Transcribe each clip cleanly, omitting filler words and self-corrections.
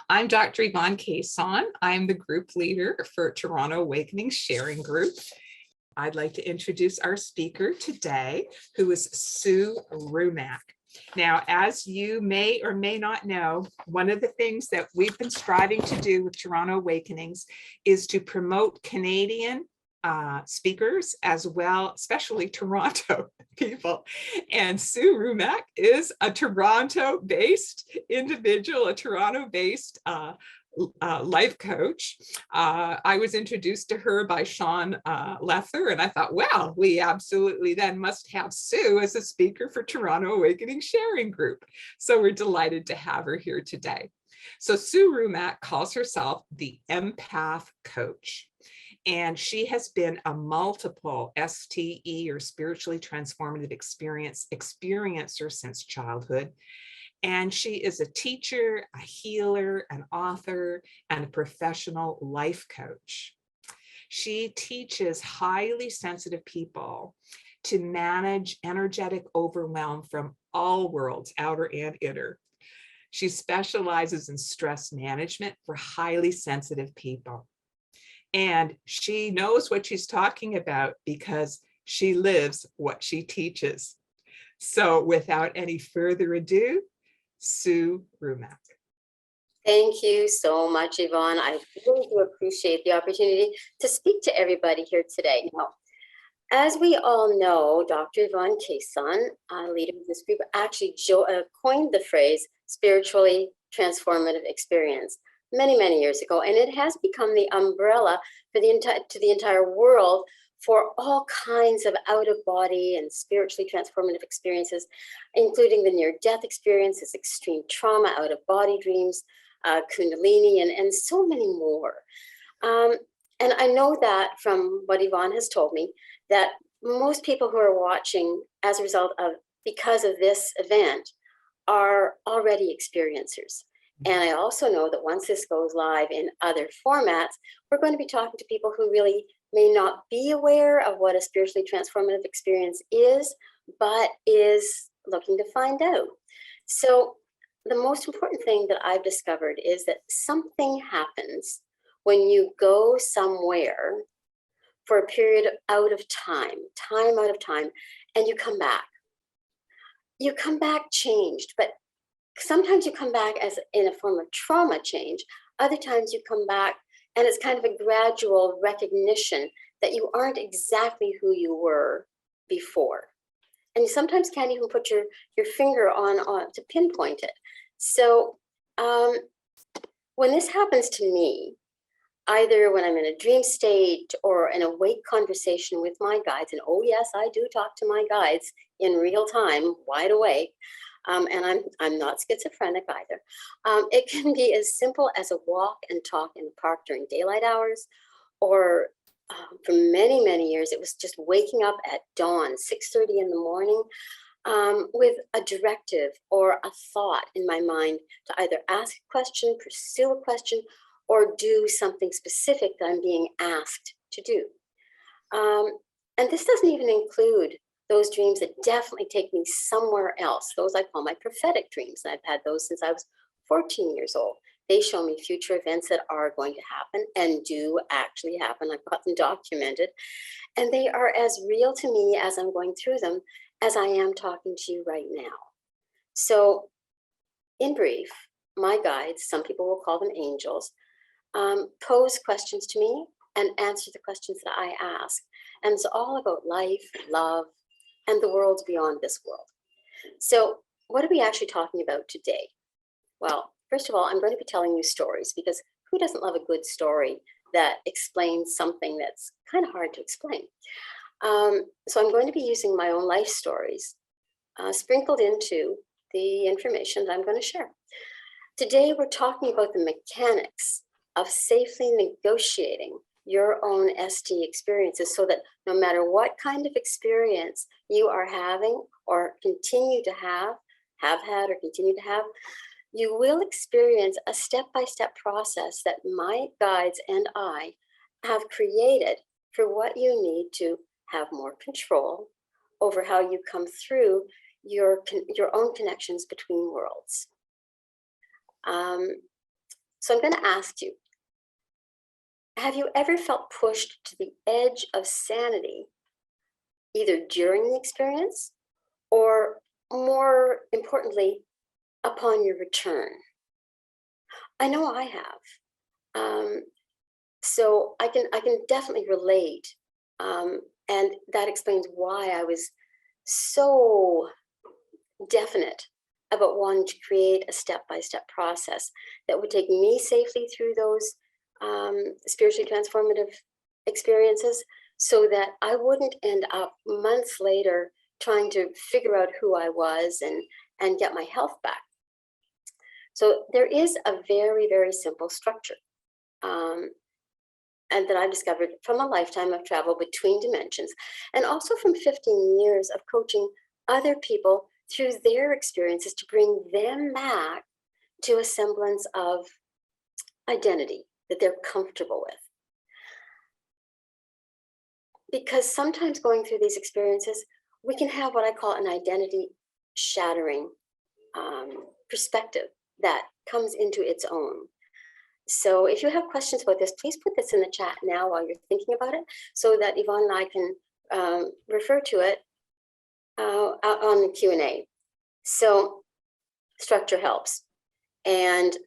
I'm Dr. Yvonne Cason. I'm the group leader for Toronto Awakening Sharing Group. I'd like to introduce our speaker today, who is Sue Rumack. Now, as you may or may not know, one of the things that we've been striving to do with Toronto Awakenings is to promote Canadian speakers as well, especially Toronto people. And Sue Rumack is a Toronto-based individual, a Toronto-based life coach. I was introduced to her by Sean Lether, and I thought, well, we absolutely then must have Sue as a speaker for Toronto Awakening Sharing Group. So we're delighted to have her here today. So Sue Rumack calls herself the Empath Coach. And she has been a multiple STE or spiritually transformative experiencer since childhood. And she is a teacher, a healer, an author, and a professional life coach. She teaches highly sensitive people to manage energetic overwhelm from all worlds, outer and inner. She specializes in stress management for highly sensitive people. And she knows what she's talking about because she lives what she teaches. So without any further ado, Sue Rumack. Thank you so much, Yvonne. I really do appreciate the opportunity to speak to everybody here today. Now, as we all know, Dr. Yvonne Cason, leader of this group, actually coined the phrase spiritually transformative experience many years ago, and it has become the umbrella for the entire world for all kinds of out-of-body and spiritually transformative experiences, including the near-death experiences, extreme trauma, out-of-body dreams, kundalini, and so many more. And I know that from what Yvonne has told me, that most people who are watching as a result of, because of this event, are already experiencers. And I also know that once this goes live in other formats, we're going to be talking to people who really may not be aware of what a spiritually transformative experience is, but is looking to find out. So the most important thing that I've discovered is that something happens when you go somewhere for a period out of time out of time, and you come back. You come back changed, but sometimes you come back as in a form of trauma change. Other times you come back and it's kind of a gradual recognition that you aren't exactly who you were before. And you sometimes can't even put your finger on to pinpoint it. So when this happens to me, either when I'm in a dream state or an awake conversation with my guides, and oh yes, I do talk to my guides in real time, wide awake, and I'm not schizophrenic either. It can be as simple as a walk and talk in the park during daylight hours, or for many years, it was just waking up at dawn, 6:30 in the morning, with a directive or a thought in my mind to either ask a question, pursue a question, or do something specific that I'm being asked to do. And this doesn't even include those dreams that definitely take me somewhere else. Those I call my prophetic dreams. And I've had those since I was 14 years old. They show me future events that are going to happen and do actually happen. I've got them documented. And they are as real to me as I'm going through them as I am talking to you right now. So in brief, my guides, some people will call them angels, pose questions to me and answer the questions that I ask. And it's all about life, love, and the worlds beyond this world. So what are we actually talking about today? Well, first of all, I'm going to be telling you stories, because who doesn't love a good story that explains something that's kind of hard to explain? So I'm going to be using my own life stories sprinkled into the information that I'm going to share. Today, we're talking about the mechanics of safely negotiating your own ST experiences, so that no matter what kind of experience you are having or continue to have had or continue to have, you will experience a step-by-step process that my guides and I have created for what you need to have more control over how you come through your own connections between worlds. So I'm going to ask you, have you ever felt pushed to the edge of sanity, either during the experience or, more importantly, upon your return? I know I have. So I can definitely relate. And that explains why I was so definite about wanting to create a step-by-step process that would take me safely through those spiritually transformative experiences, so that I wouldn't end up months later trying to figure out who I was and get my health back. So there is a very, very simple structure. And that I discovered from a lifetime of travel between dimensions, and also from 15 years of coaching other people through their experiences to bring them back to a semblance of identity that they're comfortable with. Because sometimes going through these experiences, we can have what I call an identity shattering perspective that comes into its own. So if you have questions about this, please put this in the chat now while you're thinking about it, so that Yvonne and I can refer to it on the Q&A. So structure helps. And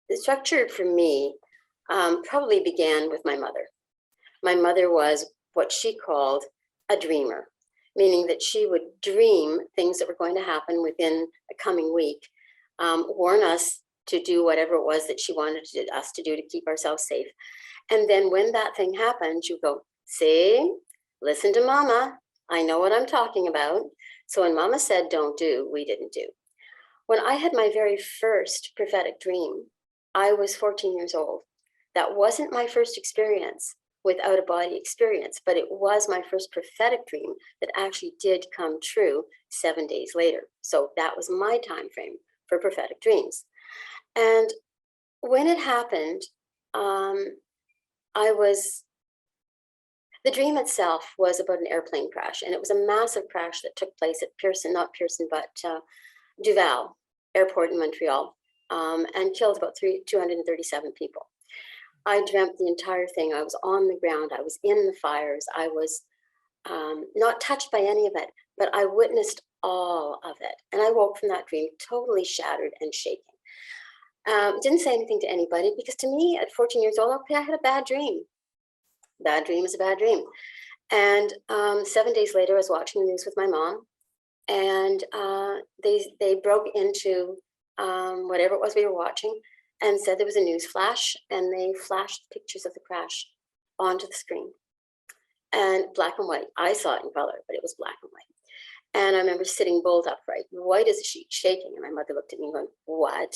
the structure for me probably began with my mother. My mother was what she called a dreamer, meaning that she would dream things that were going to happen within a coming week, warn us to do whatever it was that she wanted us to do to keep ourselves safe. And then when that thing happened, you go, see, listen to Mama. I know what I'm talking about. So when Mama said don't do, we didn't do. When I had my very first prophetic dream, I was 14 years old. That wasn't my first experience with out-of-body experience, but it was my first prophetic dream that actually did come true 7 days later. So that was my time frame for prophetic dreams. And when it happened, the dream itself was about an airplane crash, and it was a massive crash that took place at not Pearson, but Duval Airport in Montreal, and killed about 237 people. I dreamt the entire thing. I was on the ground. I was in the fires. I was not touched by any of it, but I witnessed all of it. And I woke from that dream totally shattered and shaking. Didn't say anything to anybody, because to me at 14 years old, okay, I had a bad dream. Bad dream is a bad dream. And 7 days later, I was watching the news with my mom, and they broke into whatever it was we were watching, and said there was a news flash, and they flashed pictures of the crash onto the screen. And black and white. I saw it in color, but it was black and white. And I remember sitting bolt upright, white as a sheet, shaking. And my mother looked at me and went, "What?"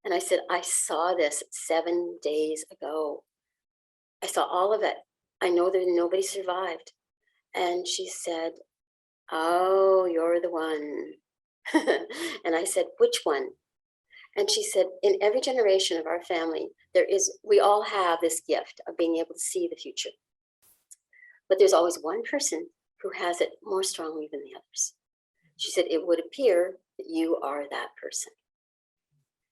And I said, "I saw this 7 days ago. I saw all of it. I know that nobody survived." And she said, "Oh, you're the one." And I said, "Which one?" And she said, "In every generation of our family, we all have this gift of being able to see the future. But there's always one person who has it more strongly than the others." She said, "It would appear that you are that person."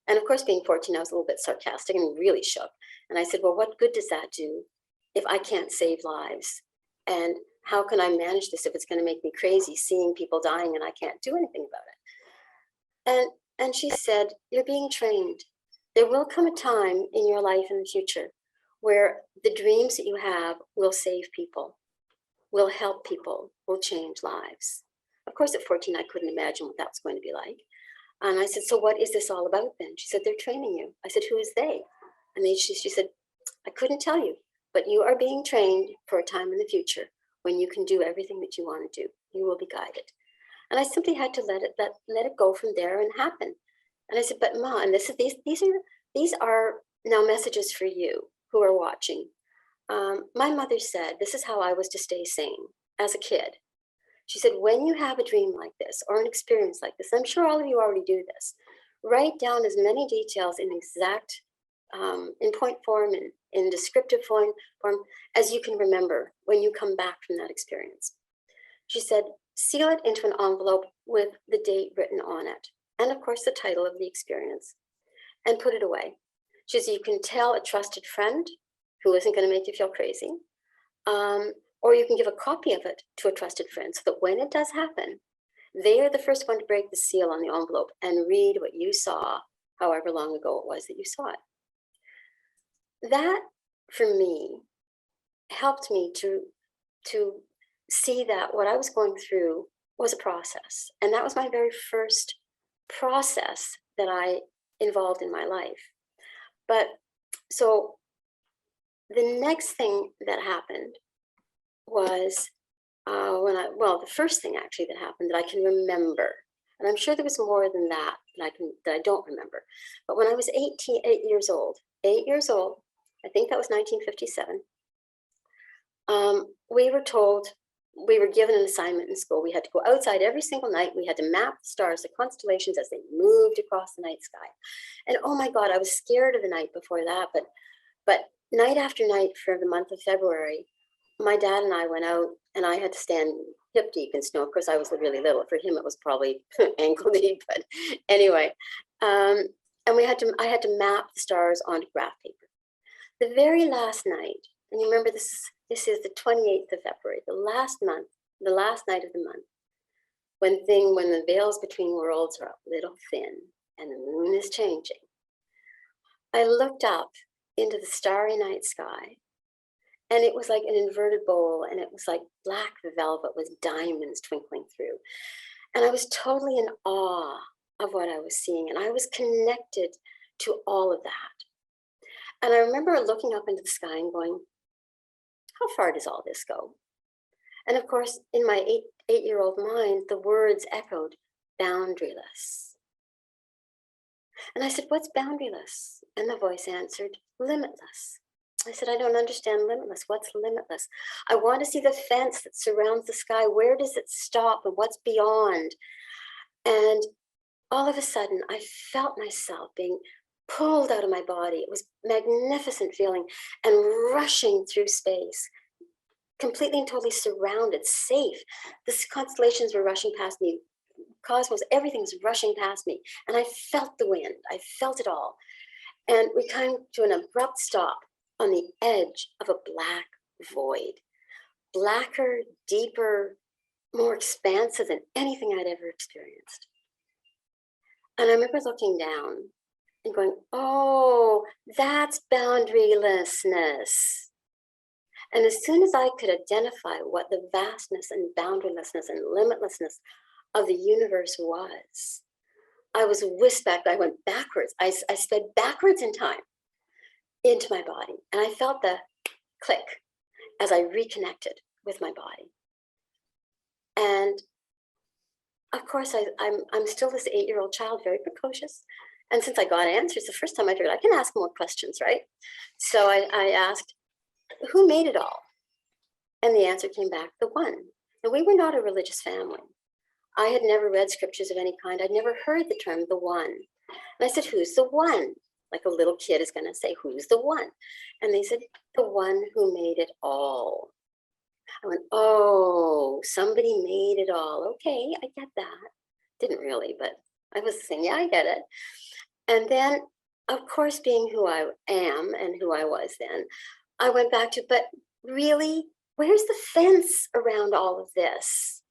And of course, being 14, I was a little bit sarcastic and really shook. And I said, "Well, what good does that do if I can't save lives? And how can I manage this if it's going to make me crazy seeing people dying and I can't do anything about it?" And she said, "You're being trained. There will come a time in your life in the future where the dreams that you have will save people, will help people, will change lives." Of course, at 14, I couldn't imagine what that was going to be like. And I said, "So what is this all about then?" She said, "They're training you." I said, "Who is they?" And she said, "I couldn't tell you, but you are being trained for a time in the future when you can do everything that you want to do. You will be guided." And I simply had to let it go from there and happen. And I said, "But Ma," and these are now messages for you who are watching. My mother said, this is how I was to stay sane as a kid. She said, when you have a dream like this or an experience like this, I'm sure all of you already do this, write down as many details in exact, in point form and in descriptive form as you can remember when you come back from that experience. She said, seal it into an envelope with the date written on it, and of course the title of the experience, and put it away. She says, you can tell a trusted friend who isn't going to make you feel crazy, or you can give a copy of it to a trusted friend so that when it does happen, they are the first one to break the seal on the envelope and read what you saw, however long ago it was that you saw it. That, for me, helped me to see that what I was going through was a process. And that was my very first process that I involved in my life. But so the next thing that happened was the first thing actually that happened that I can remember, and I'm sure there was more than that that I don't remember. But when I was 8 years old, I think that was 1957, we were given an assignment in school. We had to go outside every single night. We had to map the stars, the constellations as they moved across the night sky. And oh my God, I was scared of the night before that. But night after night for the month of February, my dad and I went out, and I had to stand hip deep in snow. Of course, I was really little. For him, it was probably ankle deep. But anyway, and I had to map the stars onto graph paper. The very last night, and you remember this is the 28th of February, the last night of the month, when the veils between worlds are a little thin and the moon is changing. I looked up into the starry night sky, and it was like an inverted bowl, and it was like black velvet with diamonds twinkling through. And I was totally in awe of what I was seeing, and I was connected to all of that. And I remember looking up into the sky and going, how far does all this go? And of course, in my eight-year-old mind, the words echoed, boundaryless. And I said, what's boundaryless? And the voice answered, limitless. I said, I don't understand limitless. What's limitless? I want to see the fence that surrounds the sky. Where does it stop and what's beyond? And all of a sudden, I felt myself being pulled out of my body. It was a magnificent feeling, and rushing through space, completely and totally surrounded, safe. The constellations were rushing past me. Cosmos, everything was rushing past me. And I felt the wind. I felt it all. And we came to an abrupt stop on the edge of a black void. Blacker, deeper, more expansive than anything I'd ever experienced. And I remember looking down and going, oh, that's boundarylessness. And as soon as I could identify what the vastness and boundarylessness and limitlessness of the universe was, I was whisked back. I went backwards. I sped backwards in time into my body. And I felt the click as I reconnected with my body. And of course, I'm still this 8-year-old child, very precocious. And since I got answers, the first time I figured I can ask more questions, right? So I asked, who made it all? And the answer came back, the one. And we were not a religious family. I had never read scriptures of any kind. I'd never heard the term the one. And I said, who's the one? Like a little kid is going to say, who's the one? And they said, the one who made it all. I went, oh, somebody made it all. Okay, I get that. Didn't really, but I was saying, yeah, I get it. And then, of course, being who I am and who I was then, I went back to, but really, where's the fence around all of this?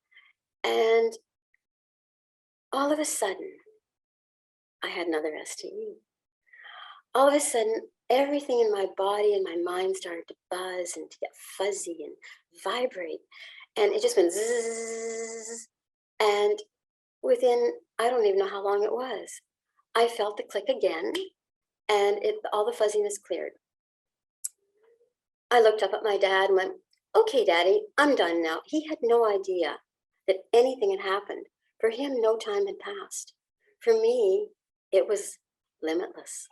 And all of a sudden, I had another STE. All of a sudden, everything in my body and my mind started to buzz and to get fuzzy and vibrate. And it just went zzz. And within, I don't even know how long it was, I felt the click again, and all the fuzziness cleared. I looked up at my dad and went, okay, Daddy, I'm done now. He had no idea that anything had happened. For him, no time had passed. For me, it was limitless.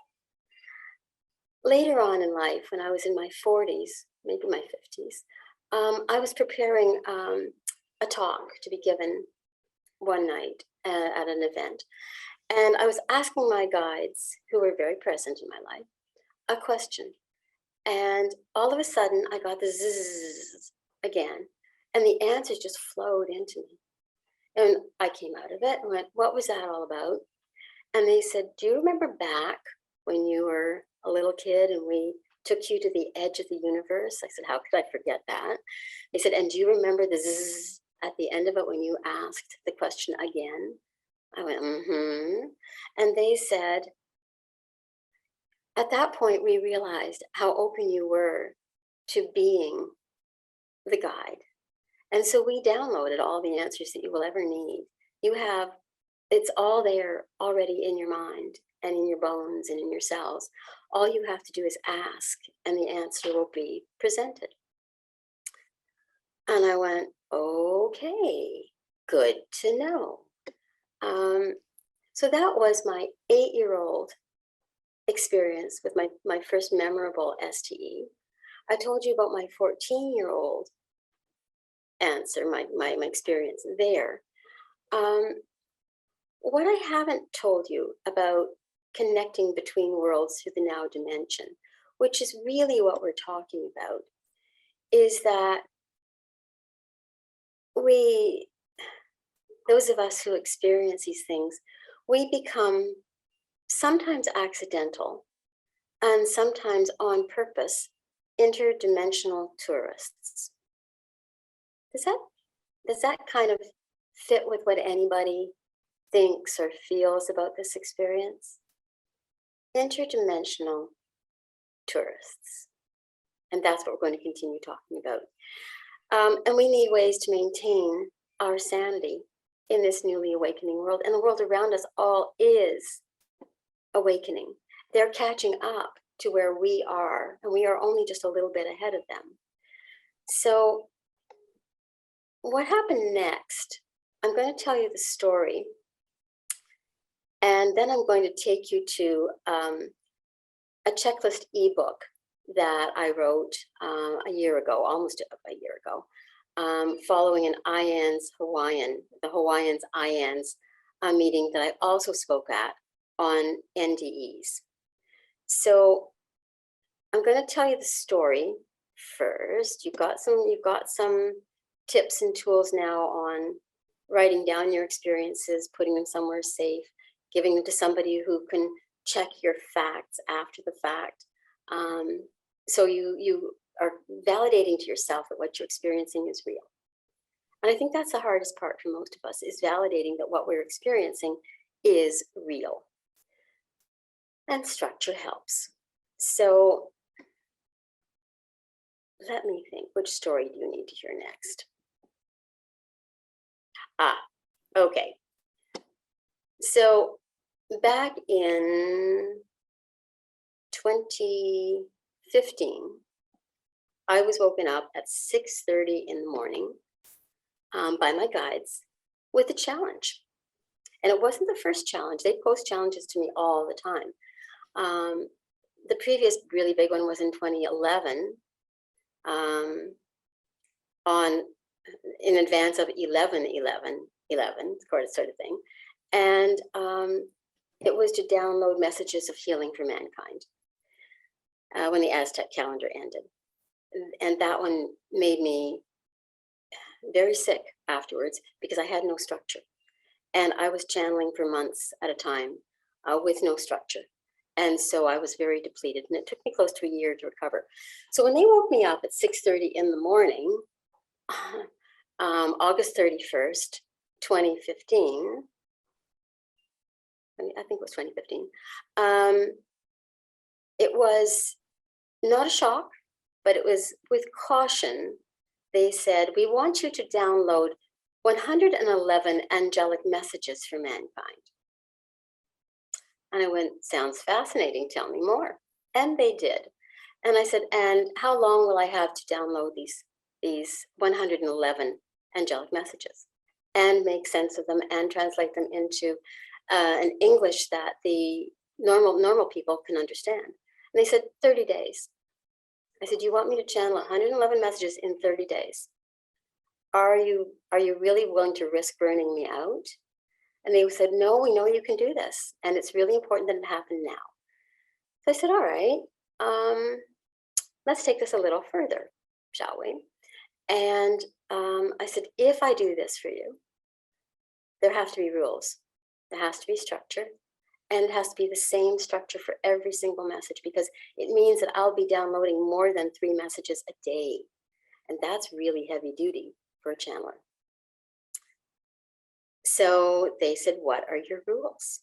Later on in life, when I was in my 40s, maybe my 50s, I was preparing a talk to be given one night at an event. And I was asking my guides, who were very present in my life, a question. And all of a sudden, I got the zzz again, and the answers just flowed into me. And I came out of it and went, what was that all about? And they said, do you remember back when you were a little kid and we took you to the edge of the universe? I said, how could I forget that? They said, and do you remember the zzz at the end of it when you asked the question again? I went, mm-hmm. And they said, at that point, we realized how open you were to being the guide. And so we downloaded all the answers that you will ever need. You have, it's all there already in your mind and in your bones and in your cells. All you have to do is ask and the answer will be presented. And I went, okay, good to know. So that was my 8-year-old experience with my first memorable STE. I told you about my 14-year-old answer, my experience there. What I haven't told you about connecting between worlds through the now dimension, which is really what we're talking about, is that those of us who experience these things, we become sometimes accidental and sometimes on purpose interdimensional tourists. Does that kind of fit with what anybody thinks or feels about this experience? Interdimensional tourists. And that's what we're going to continue talking about. And we need ways to maintain our sanity in this newly awakening world. And the world around us all is awakening. They're catching up to where we are, and we are only just a little bit ahead of them. So what happened next? I'm going to tell you the story, and then I'm going to take you to a checklist ebook that I wrote a year ago, almost a year ago, following an the Hawaiians IANS meeting that I also spoke at on NDEs. So I'm going to tell you the story first. You've got some tips and tools now on writing down your experiences, putting them somewhere safe, giving them to somebody who can check your facts after the fact. So you are validating to yourself that what you're experiencing is real. And I think that's the hardest part for most of us, is validating that what we're experiencing is real. And structure helps. So let me think, which story do you need to hear next? Okay. So back in 2015, I was woken up at 6:30 in the morning by my guides with a challenge. And it wasn't the first challenge. They post challenges to me all the time. The previous really big one was in 2011, in advance of 11/11/11, sort of thing. And it was to download messages of healing for mankind when the Aztec calendar ended. And that one made me very sick afterwards because I had no structure. And I was channeling for months at a time with no structure. And so I was very depleted, and it took me close to a year to recover. So when they woke me up at 6:30 in the morning, August 31st, 2015, I think it was 2015, it was not a shock, but it was with caution. They said, we want you to download 111 angelic messages for mankind. And I went, sounds fascinating, tell me more. And they did. And I said, and how long will I have to download these 111 angelic messages and make sense of them and translate them into an English that the normal people can understand? And they said, 30 days. I said, you want me to channel 111 messages in 30 days? Are you really willing to risk burning me out? And they said, no, we know you can do this. And it's really important that it happen now. So I said, all right, let's take this a little further, shall we? And I said, if I do this for you, there have to be rules. There has to be structure. And it has to be the same structure for every single message, because it means that I'll be downloading more than 3 messages a day. And that's really heavy duty for a channeler. So they said, what are your rules?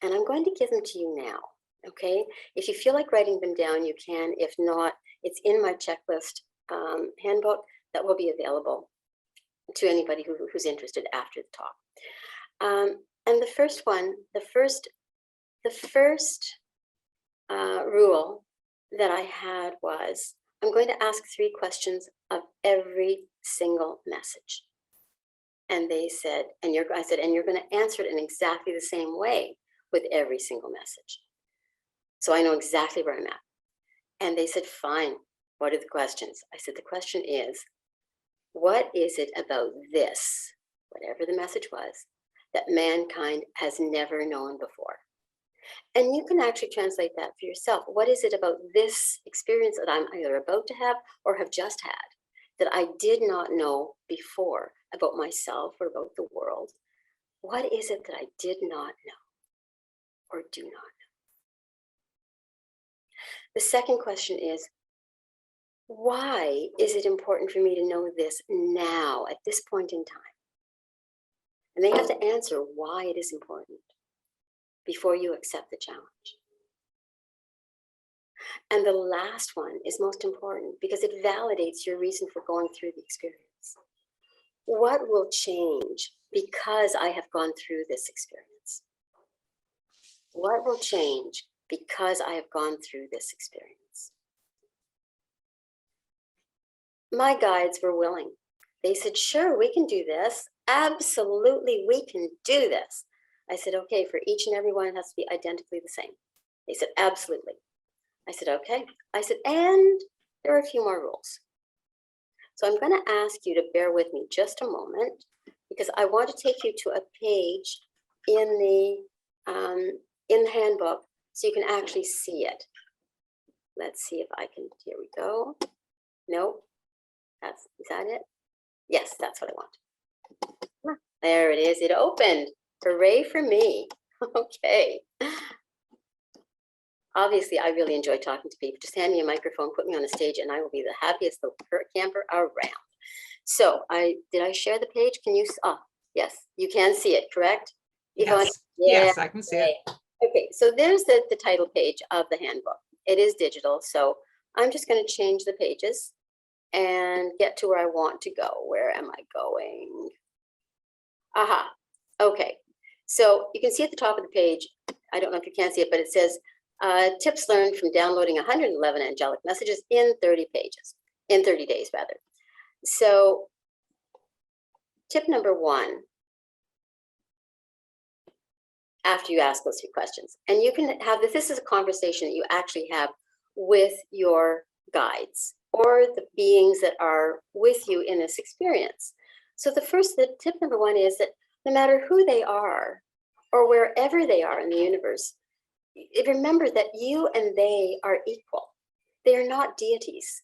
And I'm going to give them to you now, okay? If you feel like writing them down, you can. If not, it's in my checklist handbook that will be available to anybody who's interested after the talk. And the first one, the first rule that I had was, I'm going to ask 3 questions of every single message. And they said, I said, and you're going to answer it in exactly the same way with every single message. So I know exactly where I'm at. And they said, fine, what are the questions? I said, the question is, what is it about this, whatever the message was, that mankind has never known before? And you can actually translate that for yourself. What is it about this experience that I'm either about to have or have just had that I did not know before about myself or about the world? What is it that I did not know or do not know? The second question is, why is it important for me to know this now at this point in time? And they have to answer why it is important before you accept the challenge. And the last one is most important because it validates your reason for going through the experience. What will change because I have gone through this experience? What will change because I have gone through this experience? My guides were willing. They said, sure, we can do this. Absolutely, we can do this. I said, okay, for each and every one, it has to be identically the same. They said, absolutely. I said, okay. I said, and there are a few more rules. So I'm going to ask you to bear with me just a moment because I want to take you to a page in the handbook so you can actually see it. Let's see if I can, here we go. Nope. Is that it? Yes, that's what I want. There it is. It opened. Hooray for me. Okay. Obviously, I really enjoy talking to people. Just hand me a microphone, put me on a stage, and I will be the happiest little camper around. So did I share the page? Can you? Oh, yes, you can see it, correct? Yes, yeah, yes, I can see it. Okay, so there's the title page of the handbook. It is digital, so I'm just going to change the pages and get to where I want to go. Where am I going? Aha, okay. So you can see at the top of the page, I don't know if you can see it, but it says, tips learned from downloading 111 angelic messages in 30 days rather. So tip number 1, after you ask those 3 questions, and you can have this is a conversation that you actually have with your guides or the beings that are with you in this experience. So the tip number 1 is that no matter who they are or wherever they are in the universe, remember that you and they are equal. They are not deities.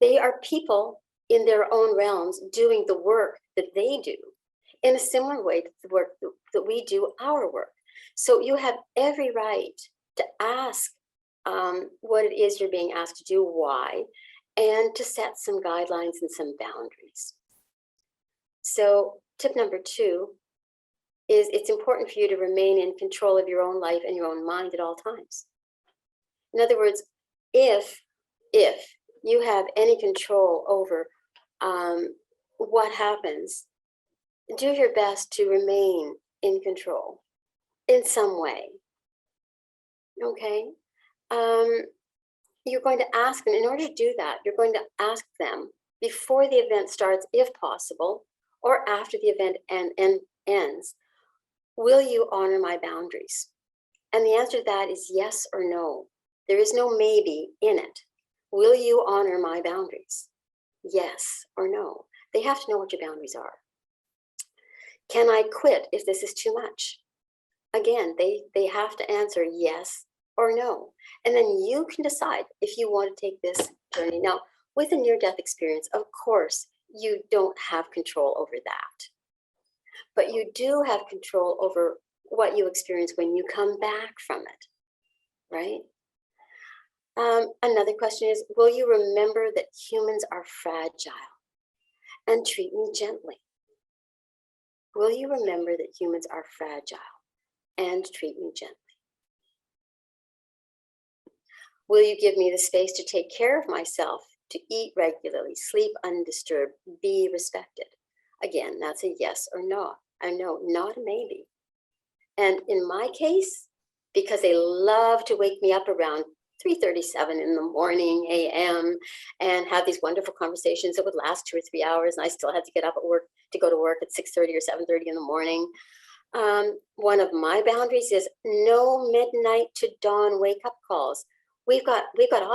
They are people in their own realms doing the work that they do in a similar way to the work that we do our work. So you have every right to ask what it is you're being asked to do, why, and to set some guidelines and some boundaries. So tip number 2 is it's important for you to remain in control of your own life and your own mind at all times. In other words, if you have any control over what happens, do your best to remain in control in some way. Okay? You're going to ask them, in order to do that, you're going to ask them before the event starts, if possible, or after the event ends, will you honor my boundaries? And the answer to that is yes or no. There is no maybe in it. Will you honor my boundaries? Yes or no. They have to know what your boundaries are. Can I quit if this is too much? Again, they have to answer yes or no. And then you can decide if you want to take this journey. Now, with a near-death experience, of course, you don't have control over that. But you do have control over what you experience when you come back from it, right? Another question is, will you remember that humans are fragile and treat me gently? Will you remember that humans are fragile and treat me gently? Will you give me the space to take care of myself, to eat regularly, sleep undisturbed, be respected? Again, that's a yes or no. I know, not a maybe. And in my case, because they love to wake me up around 3:37 in the morning a.m. and have these wonderful conversations that would last 2 or 3 hours, and I still had to get up at work to go to work at 6:30 or 7:30 in the morning. One of my boundaries is no midnight to dawn wake up calls. We've got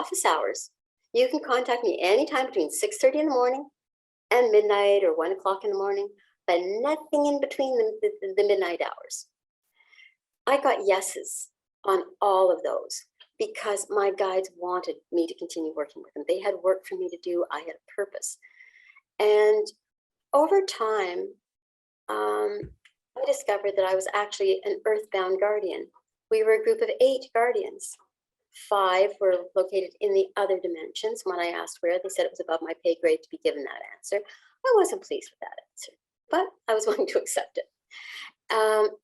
office hours. You can contact me anytime between 6:30 in the morning and midnight or 1 o'clock in the morning, but nothing in between the midnight hours. I got yeses on all of those because my guides wanted me to continue working with them. They had work for me to do. I had a purpose. And over time, I discovered that I was actually an earthbound guardian. We were a group of 8 guardians. 5 were located in the other dimensions. When I asked where, they said it was above my pay grade to be given that answer. I wasn't pleased with that answer, but I was willing to accept it.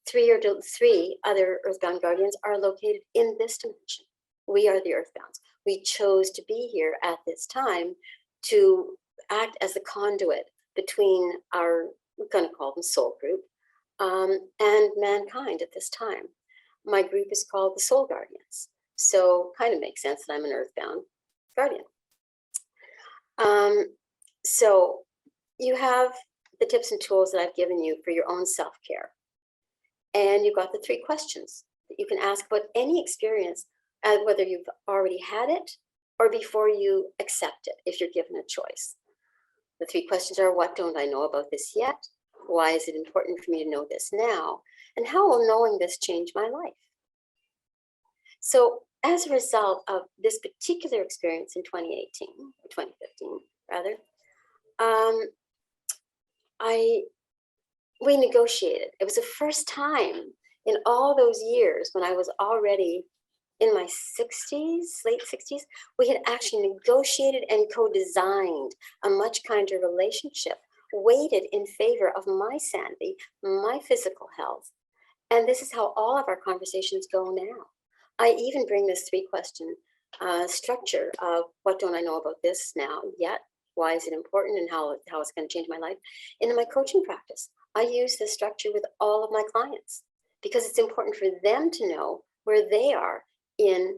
3 other earthbound guardians are located in this dimension. We are the earthbounds. We chose to be here at this time to act as the conduit between our, we're going to call them soul group, and mankind at this time. My group is called the Soul Guardians. So kind of makes sense that I'm an earthbound guardian. So you have the tips and tools that I've given you for your own self-care. And you've got the 3 questions that you can ask about any experience, whether you've already had it or before you accept it, if you're given a choice. The 3 questions are, what don't I know about this yet? Why is it important for me to know this now? And how will knowing this change my life? So as a result of this particular experience in 2018, or 2015 rather, we negotiated. It was the first time in all those years when I was already in my 60s, late 60s, we had actually negotiated and co-designed a much kinder relationship, weighted in favor of my sanity, my physical health. And this is how all of our conversations go now. I even bring this 3-question structure of what don't I know about this now yet? Why is it important, and how it's going to change my life into my coaching practice. I use this structure with all of my clients because it's important for them to know where they are in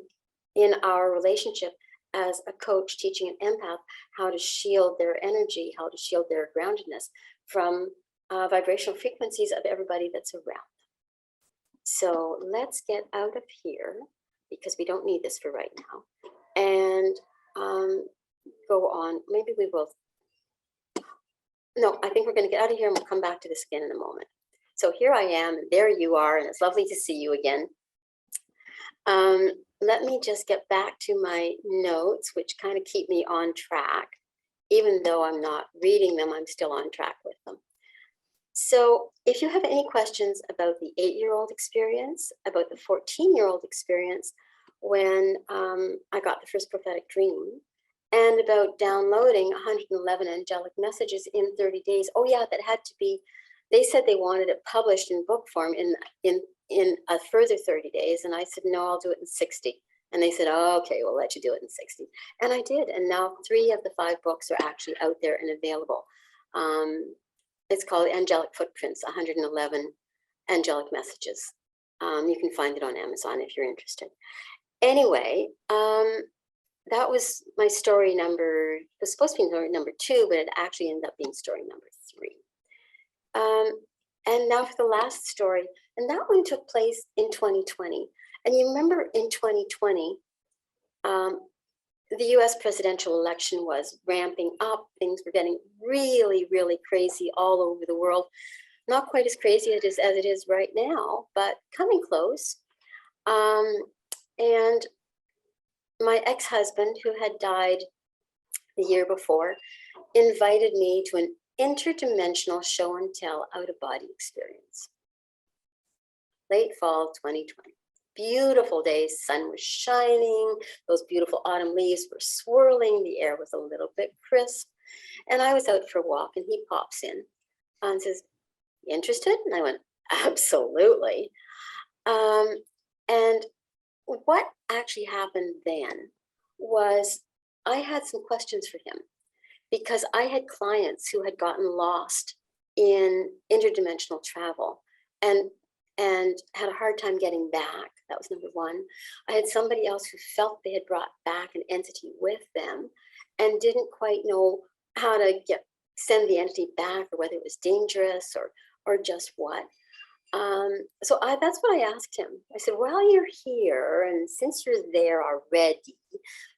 our relationship as a coach teaching an empath how to shield their energy, how to shield their groundedness from vibrational frequencies of everybody that's around them. So let's get out of here because we don't need this for right now, and go on. Maybe we will. No, I think we're going to get out of here and we'll come back to this again in a moment. So here I am, and there you are, and it's lovely to see you again. Let me just get back to my notes, which kind of keep me on track. Even though I'm not reading them, I'm still on track with them. So if you have any questions about the 8-year-old experience, about the 14-year-old experience, when I got the first prophetic dream, and about downloading 111 angelic messages in 30 days. Oh yeah, that had to be, they said they wanted it published in book form in a further 30 days. And I said, no, I'll do it in 60. And they said, oh, okay, we'll let you do it in 60. And I did. And now 3 of the 5 books are actually out there and available. It's called Angelic Footprints, 111 angelic messages. You can find it on Amazon if you're interested. Anyway, that was my story number, it was supposed to be story number 2, but it actually ended up being story number 3. And now for the last story, and that one took place in 2020. And you remember in 2020, the US presidential election was ramping up. Things were getting really, really crazy all over the world. Not quite as crazy as it is right now, but coming close. And my ex-husband, who had died the year before, invited me to an interdimensional show and tell out-of-body experience. late fall 2020. Beautiful day, sun was shining, those beautiful autumn leaves were swirling, the air was a little bit crisp, and I was out for a walk, and he pops in and says, "Interested?" And I went, "Absolutely." And what actually happened then was I had some questions for him, because I had clients who had gotten lost in interdimensional travel and had a hard time getting back. That was number one. I had somebody else who felt they had brought back an entity with them and didn't quite know how to send the entity back, or whether it was dangerous or just what. So that's what I asked him. I said, while you're here, and since you're there already,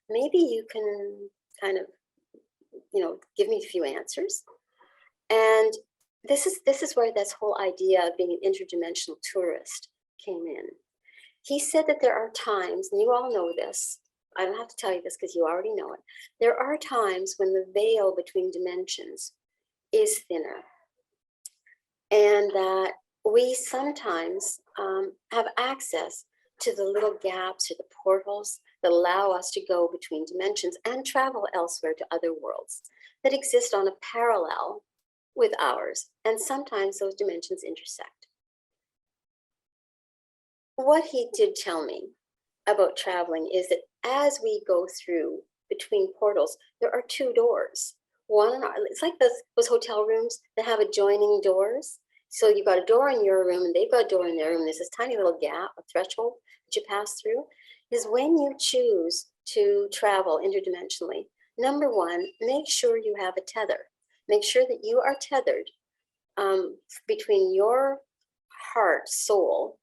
maybe you can kind of, give me a few answers. And this is where this whole idea of being an interdimensional tourist came in. He said that there are times, and you all know this, I don't have to tell you this because you already know it. There are times when the veil between dimensions is thinner, and that we sometimes have access to the little gaps or the portals that allow us to go between dimensions and travel elsewhere to other worlds that exist on a parallel with ours. And sometimes those dimensions intersect. What he did tell me about traveling is that as we go through between portals, there are two doors. One, it's like those hotel rooms that have adjoining doors. So you've got a door in your room and they've got a door in their room. There's this tiny little gap, a threshold that you pass through. Is when you choose to travel interdimensionally, number one, make sure you have a tether. Make sure that you are tethered between your heart, soul,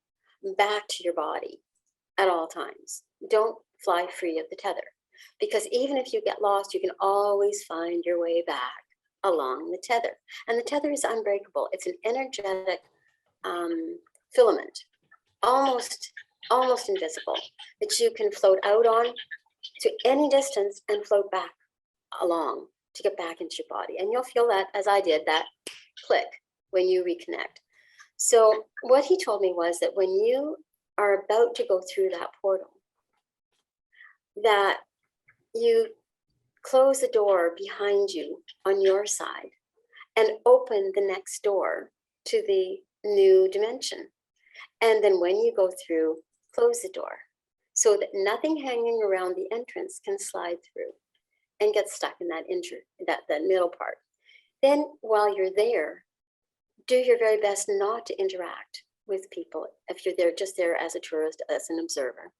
back to your body at all times. Don't fly free of the tether, because even if you get lost, you can always find your way back along the tether. And the tether is unbreakable. It's an energetic filament, almost invisible, that you can float out on to any distance and float back along to get back into your body. And you'll feel that, as I did, that click when you reconnect. So what he told me was that when you are about to go through that portal, that you close the door behind you on your side and open the next door to the new dimension. And then when you go through, close the door so that nothing hanging around the entrance can slide through and get stuck in that middle part. Then while you're there, do your very best not to interact with people if you're there, just there as a tourist, as an observer.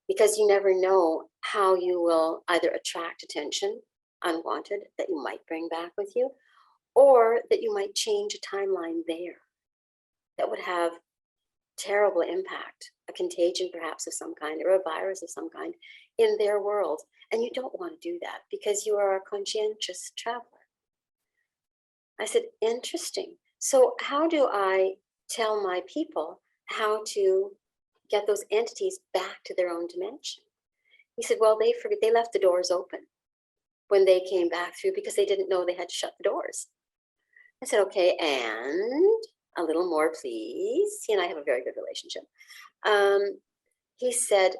Because you never know how you will either attract attention, unwanted, that you might bring back with you, or that you might change a timeline there that would have terrible impact, a contagion perhaps of some kind, or a virus of some kind in their world. And you don't want to do that because you are a conscientious traveler. I said, interesting. So how do I tell my people how to get those entities back to their own dimension? He said, well, they left the doors open when they came back through because they didn't know they had to shut the doors. I said, okay, and a little more, please. He and I have a very good relationship. He said,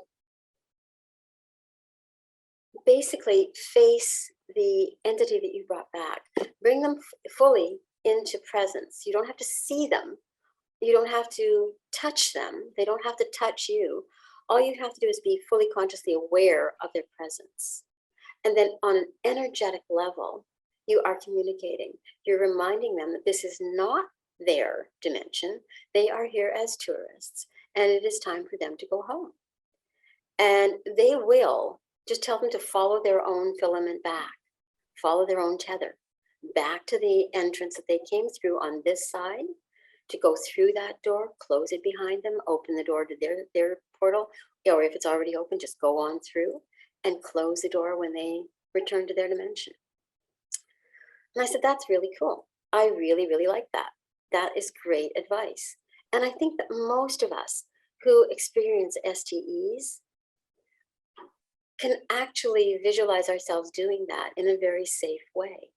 basically face the entity that you brought back, bring them fully into presence. You don't have to see them. You don't have to touch them. They don't have to touch you. All you have to do is be fully consciously aware of their presence. And then on an energetic level, you are communicating. You're reminding them that this is not their dimension. They are here as tourists, and it is time for them to go home. And they will, just tell them to follow their own filament back, follow their own tether, back to the entrance that they came through on this side, to go through that door, close it behind them, open the door to their portal, or if it's already open, just go on through and close the door when they return to their dimension. And I said, that's really cool. I really, really like that. That is great advice. And I think that most of us who experience STEs can actually visualize ourselves doing that in a very safe way.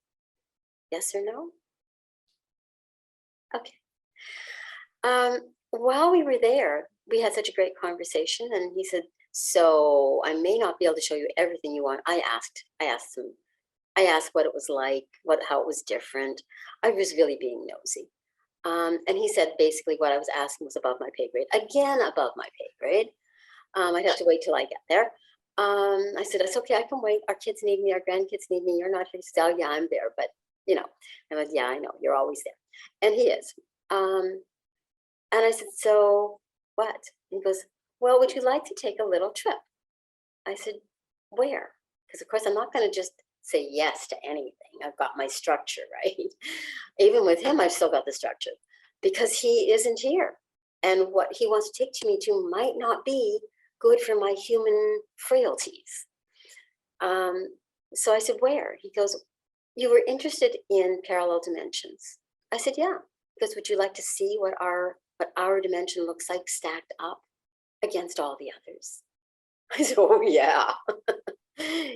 Yes or no? Okay. while we were there, we had such a great conversation, and he said, so I may not be able to show you everything you want. I asked what it was like, how it was different. I was really being nosy. And he said basically what I was asking was above my pay grade. Again, above my pay grade. I'd have to wait till I get there. I said, it's okay, I can wait. Our kids need me, our grandkids need me. You're not here to say, oh, yeah, I'm there. But, you know, I went, yeah, I know, you're always there. And he is. And I said, so what? He goes, well, would you like to take a little trip? I said, where? Because of course, I'm not going to just say yes to anything. I've got my structure, right? Even with him, I've still got the structure because he isn't here. And what he wants to take me to might not be good for my human frailties. So I said, where? He goes, you were interested in parallel dimensions. I said, yeah. Because would you like to see what our dimension looks like stacked up against all the others? I said, oh, yeah.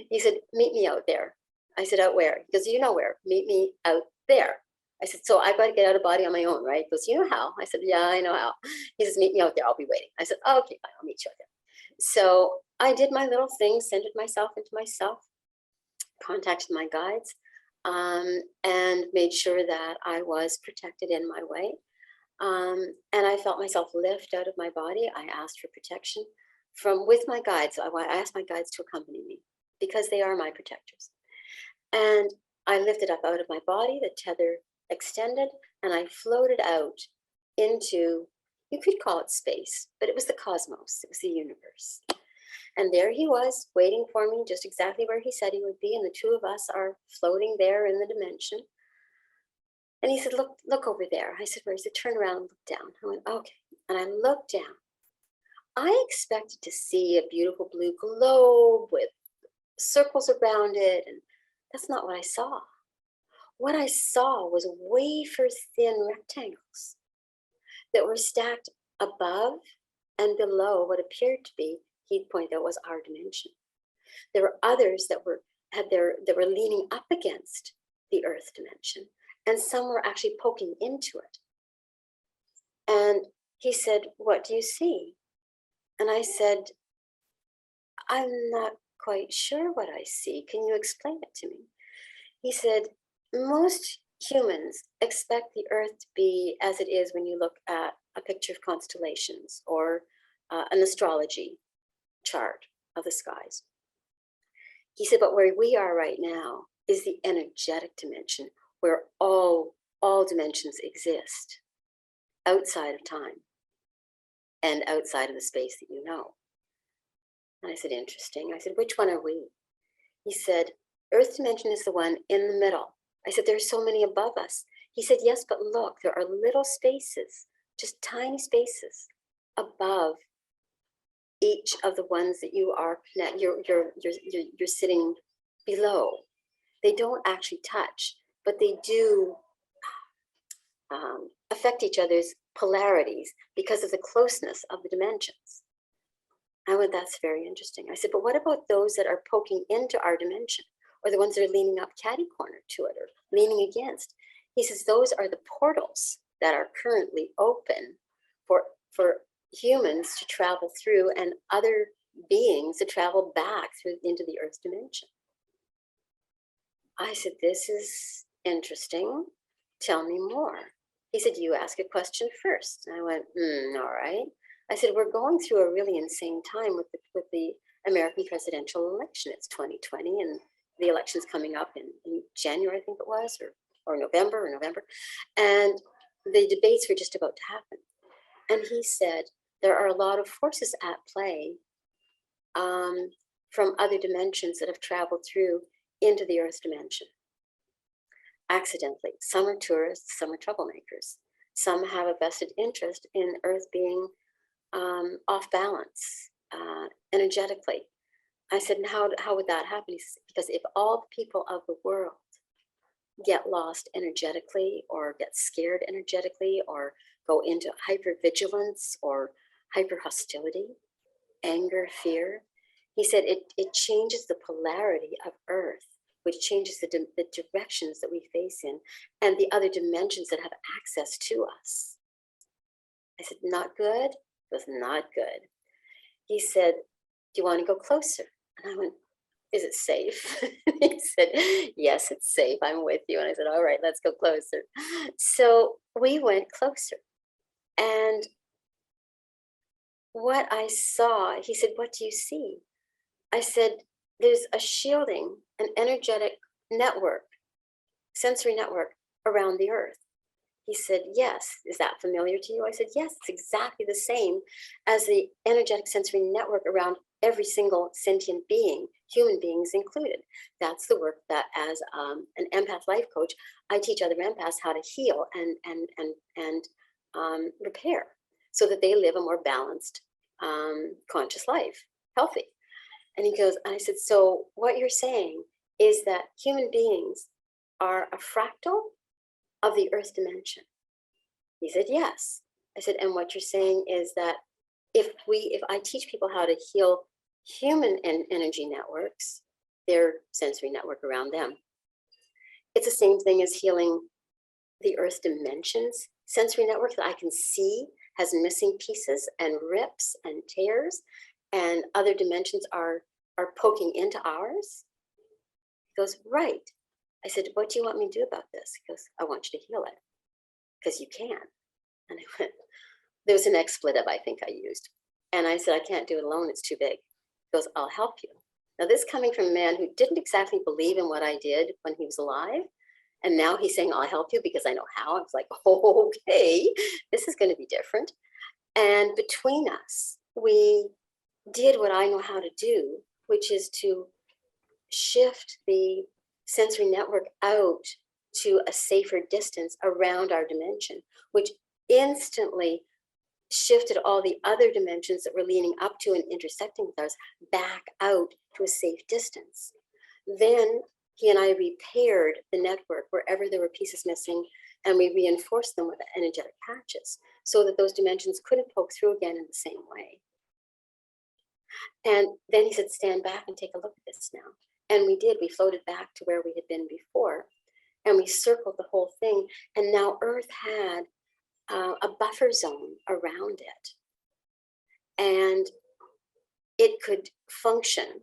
He said, meet me out there. I said, out where? He goes, you know where? Meet me out there. I said, so I got to get out of body on my own, right? He goes, you know how? I said, yeah, I know how. He says, meet me out there. I'll be waiting. I said, oh, okay, fine. I'll meet you out there. So I did my little thing, centered myself into myself, contacted my guides, and made sure that I was protected in my way. And I felt myself lift out of my body. I asked for protection with my guides. I asked my guides to accompany me because they are my protectors. And I lifted up out of my body, the tether extended, and I floated out into, you could call it space, but it was the cosmos, it was the universe. And there he was waiting for me just exactly where he said he would be. And the two of us are floating there in the dimension. And he said, look over there. I said, where? He said, turn around and look down. I went, okay. And I looked down. I expected to see a beautiful blue globe with circles around it. And that's not what I saw. What I saw was wafer thin rectangles that were stacked above and below what appeared to be, he'd pointed out, was our dimension. There were others that were leaning up against the earth dimension, and some were actually poking into it. And he said, what do you see? And I said, I'm not quite sure what I see. Can you explain it to me? He said, most humans expect the earth to be as it is when you look at a picture of constellations or an astrology chart of the skies. He said, but where we are right now is the energetic dimension, where all dimensions exist outside of time and outside of the space that you know. And I said, interesting. I said, which one are we? He said, Earth dimension is the one in the middle. I said, there's so many above us. He said, yes, but look, there are little spaces, just tiny spaces above each of the ones that you are you're sitting below. They don't actually touch, but they do affect each other's polarities because of the closeness of the dimensions. I went, that's very interesting. I said, but what about those that are poking into our dimension, or the ones that are leaning up catty corner to it or leaning against? He says, those are the portals that are currently open for humans to travel through and other beings to travel back through into the earth dimension. I said, this is interesting. Tell me more. He said, you ask a question first. And I went, all right. I said, we're going through a really insane time with the American presidential election. It's 2020 and the election's coming up in January, I think it was, or November. And the debates were just about to happen. And he said, there are a lot of forces at play from other dimensions that have traveled through into the earth dimension. Accidentally. Some are tourists, some are troublemakers. Some have a vested interest in earth being off balance energetically. I said, and how would that happen? He says, because if all the people of the world get lost energetically or get scared energetically or go into hypervigilance or hyper hostility, anger, fear, he said it changes the polarity of earth, which changes the directions that we face in and the other dimensions that have access to us. I said, not good? He goes, not good. He said, do you want to go closer? And I went, is it safe? He said, yes, it's safe. I'm with you. And I said, all right, let's go closer. So we went closer. And what I saw, he said, what do you see? I said, there's a shielding, an energetic network, sensory network around the earth. He said, yes. Is that familiar to you? I said, yes, it's exactly the same as the energetic sensory network around every single sentient being, human beings included. That's the work that as an empath life coach, I teach other empaths how to heal and repair so that they live a more balanced, conscious life, healthy. And he goes, and I said, so what you're saying is that human beings are a fractal of the earth dimension? He said, yes. I said, and what you're saying is that if I teach people how to heal human energy networks, their sensory network around them, it's the same thing as healing the earth dimensions sensory network that I can see has missing pieces and rips and tears, and other dimensions are poking into ours. He goes, right. I said, what do you want me to do about this? He goes, I want you to heal it because you can. And I went, there was an expletive I think I used. And I said, I can't do it alone. It's too big. He goes, I'll help you. Now, this coming from a man who didn't exactly believe in what I did when he was alive. And now he's saying, I'll help you because I know how. I was like, oh, okay, this is going to be different. And between us, we did what I know how to do, which is to shift the sensory network out to a safer distance around our dimension, which instantly shifted all the other dimensions that were leaning up to and intersecting with ours back out to a safe distance. Then he and I repaired the network wherever there were pieces missing, and we reinforced them with energetic patches so that those dimensions couldn't poke through again in the same way. And then he said, stand back and take a look at this now. And we did. We floated back to where we had been before, and we circled the whole thing. And now Earth had a buffer zone around it. And it could function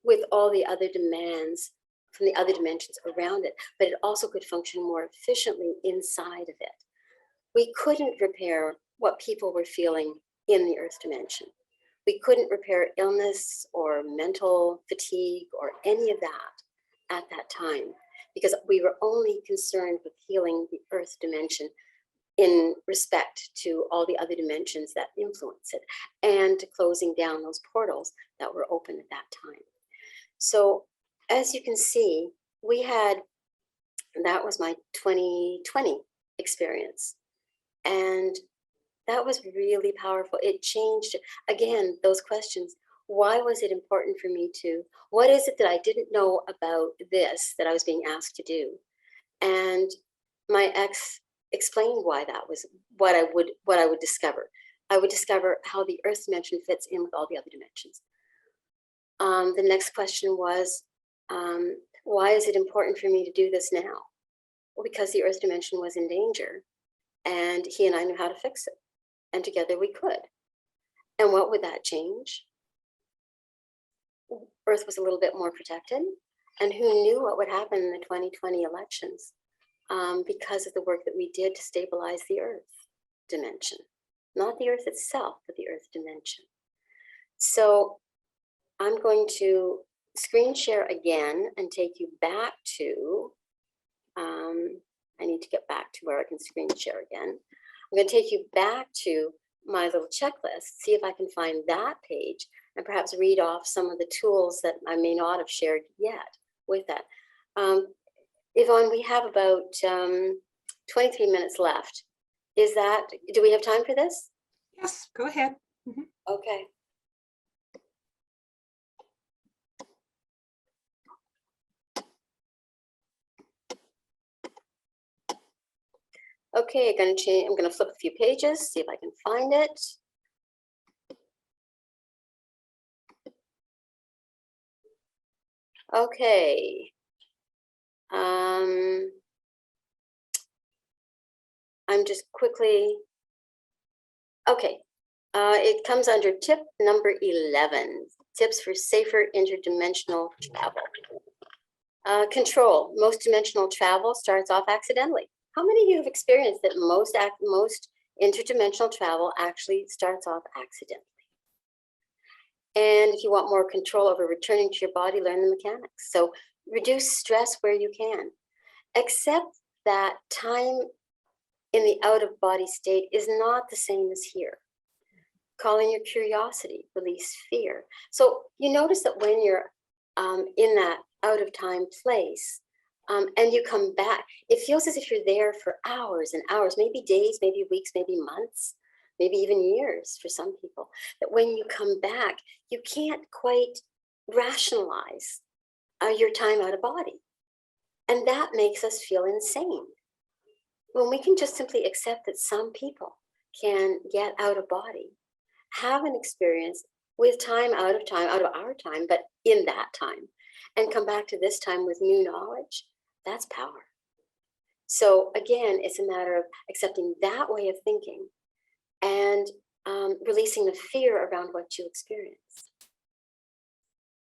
with all the other demands from the other dimensions around it, but it also could function more efficiently inside of it. We couldn't repair what people were feeling in the Earth dimension. We couldn't repair illness or mental fatigue or any of that at that time, because we were only concerned with healing the Earth dimension in respect to all the other dimensions that influence it, and to closing down those portals that were open at that time. So as you can see, we had, that was my 2020 experience. And that was really powerful. It changed, again, those questions. Why was it important for me to, what is it that I didn't know about this that I was being asked to do? And my ex explained why that was what I would discover. I would discover how the Earth dimension fits in with all the other dimensions. The next question was, why is it important for me to do this now? Well, because the Earth dimension was in danger, and he and I knew how to fix it, and together we could. And what would that change? Earth was a little bit more protected, and who knew what would happen in the 2020 elections because of the work that we did to stabilize the Earth dimension, not the Earth itself, but the Earth dimension. So I'm going to screen share again and take you back to, I need to get back to where I can screen share again. I'm going to take you back to my little checklist, see if I can find that page, and perhaps read off some of the tools that I may not have shared yet with that. Yvonne, we have about 23 minutes left. Do we have time for this? Yes, go ahead. Okay. Okay, I'm going to flip a few pages, see if I can find it. Okay. I'm just quickly Okay, it comes under tip number 11, tips for safer interdimensional travel. Control, most dimensional travel starts off accidentally. How many of you have experienced that most interdimensional travel actually starts off accidentally? And if you want more control over returning to your body, learn the mechanics. So reduce stress where you can. Accept that time in the out-of-body state is not the same as here. Call in your curiosity, release fear. So you notice that when you're in that out-of-time place and you come back, it feels as if you're there for hours and hours, maybe days, maybe weeks, maybe months, maybe even years for some people. That when you come back, you can't quite rationalize your time out of body. And that makes us feel insane. When we can just simply accept that some people can get out of body, have an experience with time, out of our time, but in that time, and come back to this time with new knowledge, that's power. So again, it's a matter of accepting that way of thinking and releasing the fear around what you experienced.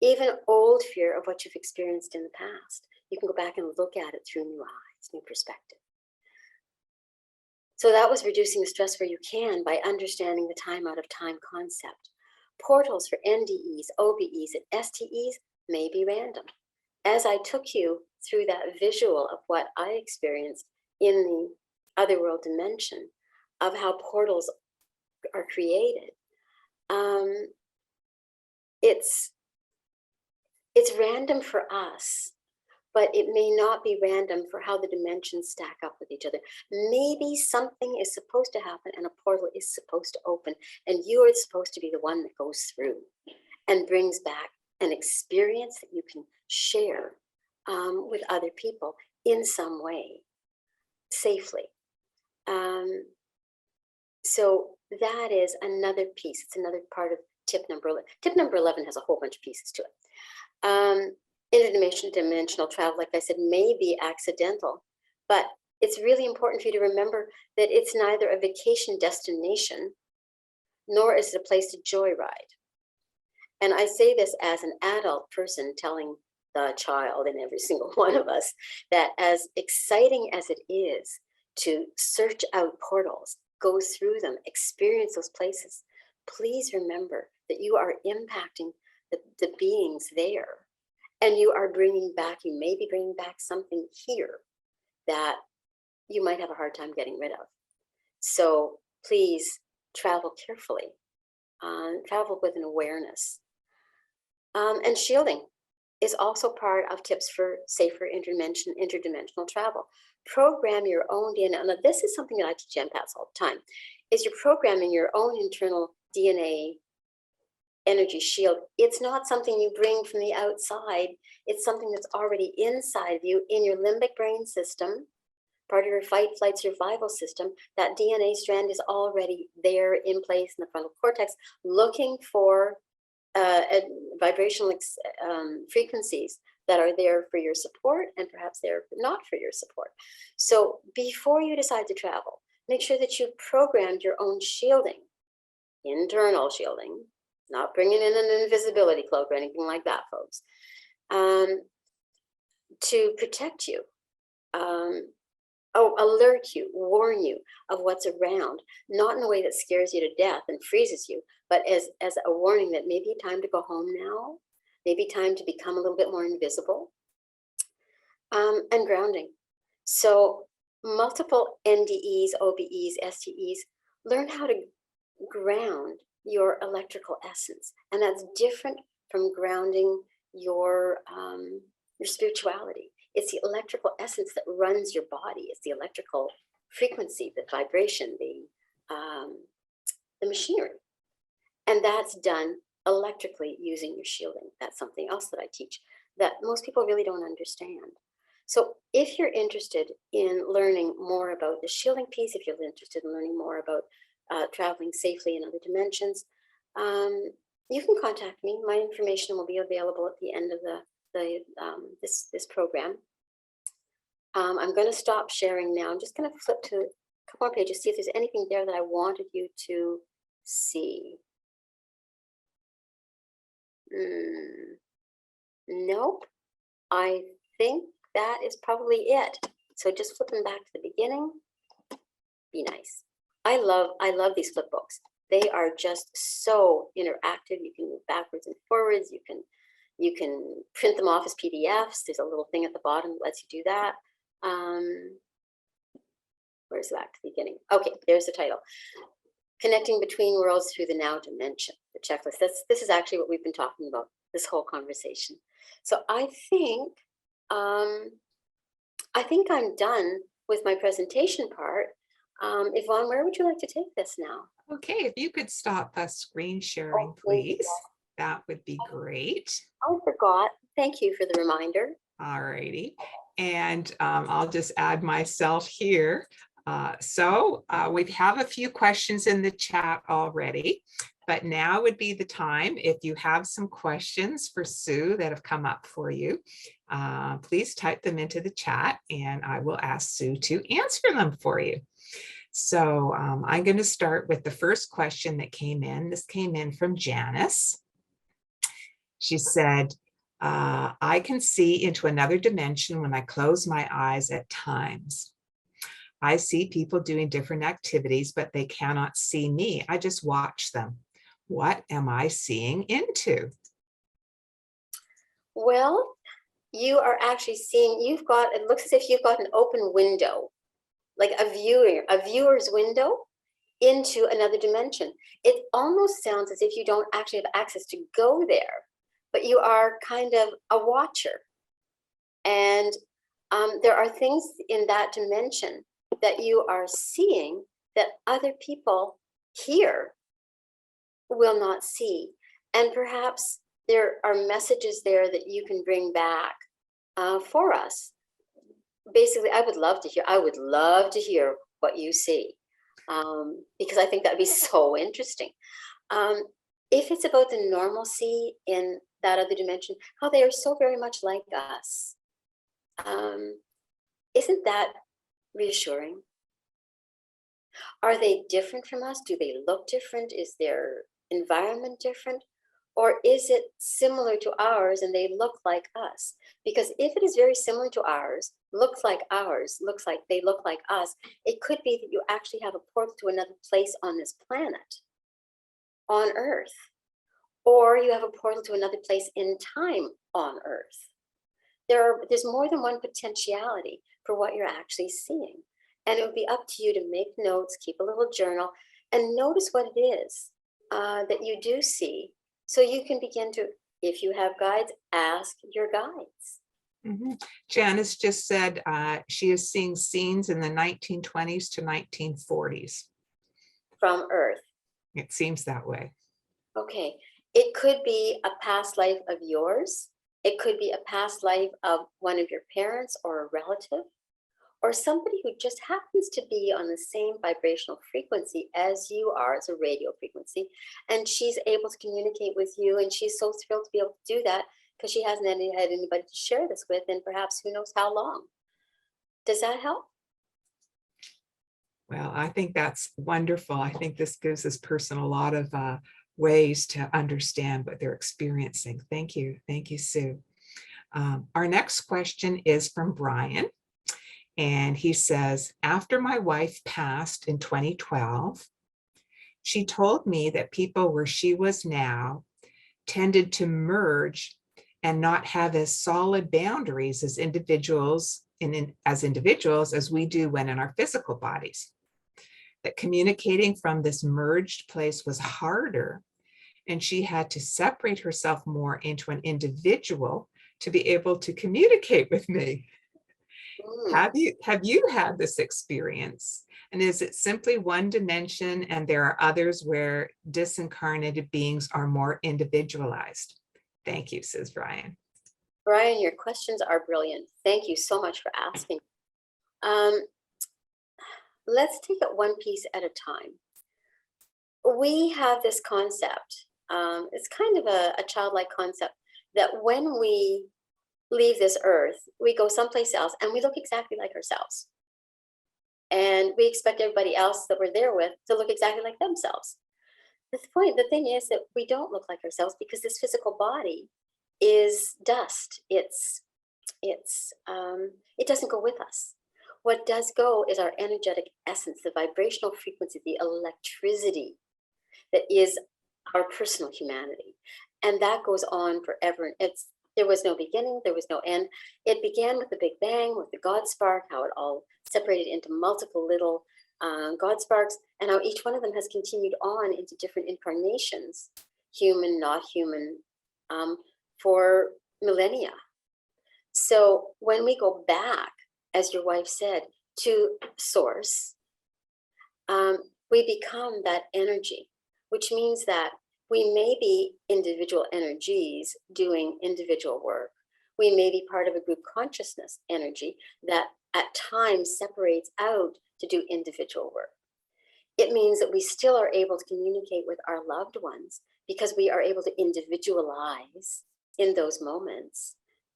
Even old fear of what you've experienced in the past, you can go back and look at it through new eyes, new perspective. So that was reducing the stress where you can by understanding the time out of time concept. Portals for NDEs, OBEs, and STEs may be random. As I took you through that visual of what I experienced in the otherworld dimension, of how portals are created, it's random for us, but it may not be random for how the dimensions stack up with each other. Maybe something is supposed to happen and a portal is supposed to open, and you are supposed to be the one that goes through and brings back an experience that you can share with other people in some way, safely. So that is another piece. It's another part of tip number 11. Tip number 11 has a whole bunch of pieces to it. Interdimensional travel, like I said, may be accidental, but it's really important for you to remember that it's neither a vacation destination, nor is it a place to joyride. And I say this as an adult person telling the child in every single one of us that as exciting as it is to search out portals, go through them, experience those places, please remember that you are impacting the beings there. And you are bringing back, you may be bringing back something here that you might have a hard time getting rid of. So please travel carefully, travel with an awareness. And shielding is also part of tips for safer interdimensional travel. Program your own DNA. Now, this is something that I teach empaths all the time, is you're programming your own internal DNA energy shield. It's not something you bring from the outside. It's something that's already inside of you in your limbic brain system, part of your fight, flight, survival system. That DNA strand is already there in place in the frontal cortex, looking for vibrational frequencies that are there for your support and perhaps they're not for your support. So before you decide to travel, make sure that you've programmed your own shielding, internal shielding, not bringing in an invisibility cloak or anything like that, folks, to protect you, alert you, warn you of what's around, not in a way that scares you to death and freezes you, but as a warning that maybe time to go home now, maybe time to become a little bit more invisible, and grounding. So multiple NDEs, OBEs, STEs, learn how to ground your electrical essence. And that's different from grounding your spirituality. It's the electrical essence that runs your body. It's the electrical frequency, the vibration, the machinery. And that's done electrically using your shielding. That's something else that I teach that most people really don't understand. So if you're interested in learning more about the shielding piece, if you're interested in learning more about traveling safely in other dimensions, you can contact me. My information will be available at the end of this program. I'm going to stop sharing now. I'm just going to flip to a couple more pages, see if there's anything there that I wanted you to see? Nope. I think that is probably it. So just flipping back to the beginning. Be nice. I love these flip books. They are just so interactive. You can move backwards and forwards. You can print them off as PDFs. There's a little thing at the bottom that lets you do that. Where's the back to the beginning? Okay, there's the title. Connecting Between Worlds Through the Now Dimension, the checklist. This is actually what we've been talking about this whole conversation. So I think I'm done with my presentation part. Yvonne, where would you like to take this now? Okay, if you could stop screen sharing, please. That would be great. Oh, I forgot. Thank you for the reminder. All righty. And I'll just add myself here. So we have a few questions in the chat already, but now would be the time if you have some questions for Sue that have come up for you. Please type them into the chat and I will ask Sue to answer them for you. So I'm going to start with the first question that came in. This came in from Janice. She said, I can see into another dimension when I close my eyes at times. I see people doing different activities, but they cannot see me. I just watch them. What am I seeing into? Well, you are actually seeing, it looks as if you've got an open window, like a viewer's window into another dimension. It almost sounds as if you don't actually have access to go there, but you are kind of a watcher. And there are things in that dimension that you are seeing that other people here will not see. And perhaps there are messages there that you can bring back for us. Basically, I would love to hear what you see, because I think that'd be so interesting. If it's about the normalcy in that other dimension, how they are so very much like us, isn't that reassuring? Are they different from us? Do they look different? Is their environment different? Or is it similar to ours and they look like us? Because if it is very similar to ours, looks like they look like us, it could be that you actually have a portal to another place on this planet, on Earth. Or you have a portal to another place in time on Earth. There's more than one potentiality for what you're actually seeing. And it would be up to you to make notes, keep a little journal, and notice what it is that you do see. So you can begin to, if you have guides, ask your guides. Mm-hmm. Janice just said she is seeing scenes in the 1920s to 1940s. From Earth. It seems that way. Okay. It could be a past life of yours. It could be a past life of one of your parents or a relative, or somebody who just happens to be on the same vibrational frequency as you are. It's a radio frequency, and she's able to communicate with you, and she's so thrilled to be able to do that because she hasn't had anybody to share this with, and perhaps who knows how long. Does that help? Well, I think that's wonderful. I think this gives this person a lot of ways to understand what they're experiencing. Thank you. Thank you, Sue. Our next question is from Brian. And he says, after my wife passed in 2012, she told me that people where she was now tended to merge and not have as solid boundaries as individuals as we do when in our physical bodies. That communicating from this merged place was harder, and she had to separate herself more into an individual to be able to communicate with me. Have you had this experience? And is it simply one dimension and there are others where disincarnated beings are more individualized? Thank you, says Brian. Brian, your questions are brilliant. Thank you so much for asking. Let's take it one piece at a time. We have this concept. It's kind of a childlike concept that when we leave this earth, we go someplace else and we look exactly like ourselves. And we expect everybody else that we're there with to look exactly like themselves. the thing is that we don't look like ourselves because this physical body is dust. It doesn't go with us. What does go is our energetic essence, the vibrational frequency, the electricity that is our personal humanity. And that goes on forever. There was no beginning, there was no end. It began with the Big Bang, with the God spark, how it all separated into multiple little God sparks, and how each one of them has continued on into different incarnations, human, not human, for millennia. So when we go back, as your wife said, to source, we become that energy, which means that we may be individual energies doing individual work. We may be part of a group consciousness energy that at times separates out to do individual work. It means that we still are able to communicate with our loved ones because we are able to individualize in those moments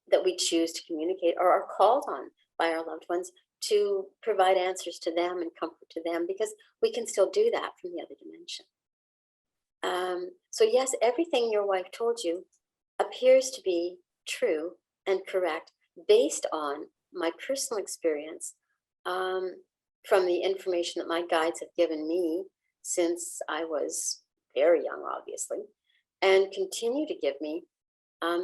that we choose to communicate or are called on by our loved ones to provide answers to them and comfort to them, because we can still do that from the other dimension. So yes, everything your wife told you appears to be true and correct based on my personal experience, from the information that my guides have given me since I was very young, obviously, and continue to give me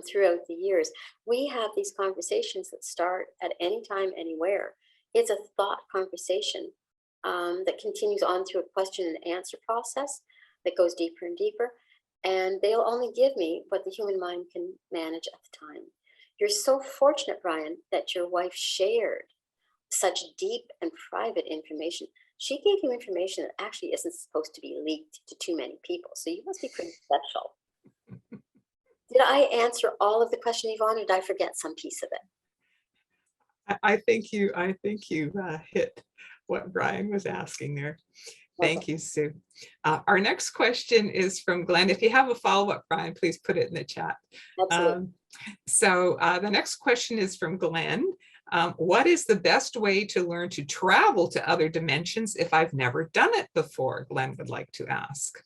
throughout the years. We have these conversations that start at any time, anywhere. It's a thought conversation that continues on through a question and answer process that goes deeper and deeper. And they'll only give me what the human mind can manage at the time. You're so fortunate, Brian, that your wife shared such deep and private information. She gave you information that actually isn't supposed to be leaked to too many people. So you must be pretty special. Did I answer all of the question, Yvonne, or did I forget some piece of it? I think you hit what Brian was asking there. Thank you, Sue. Our next question is from Glenn. If you have a follow-up, Brian, please put it in the chat. Absolutely. So the next question is from Glenn. What is the best way to learn to travel to other dimensions if I've never done it before? Glenn would like to ask.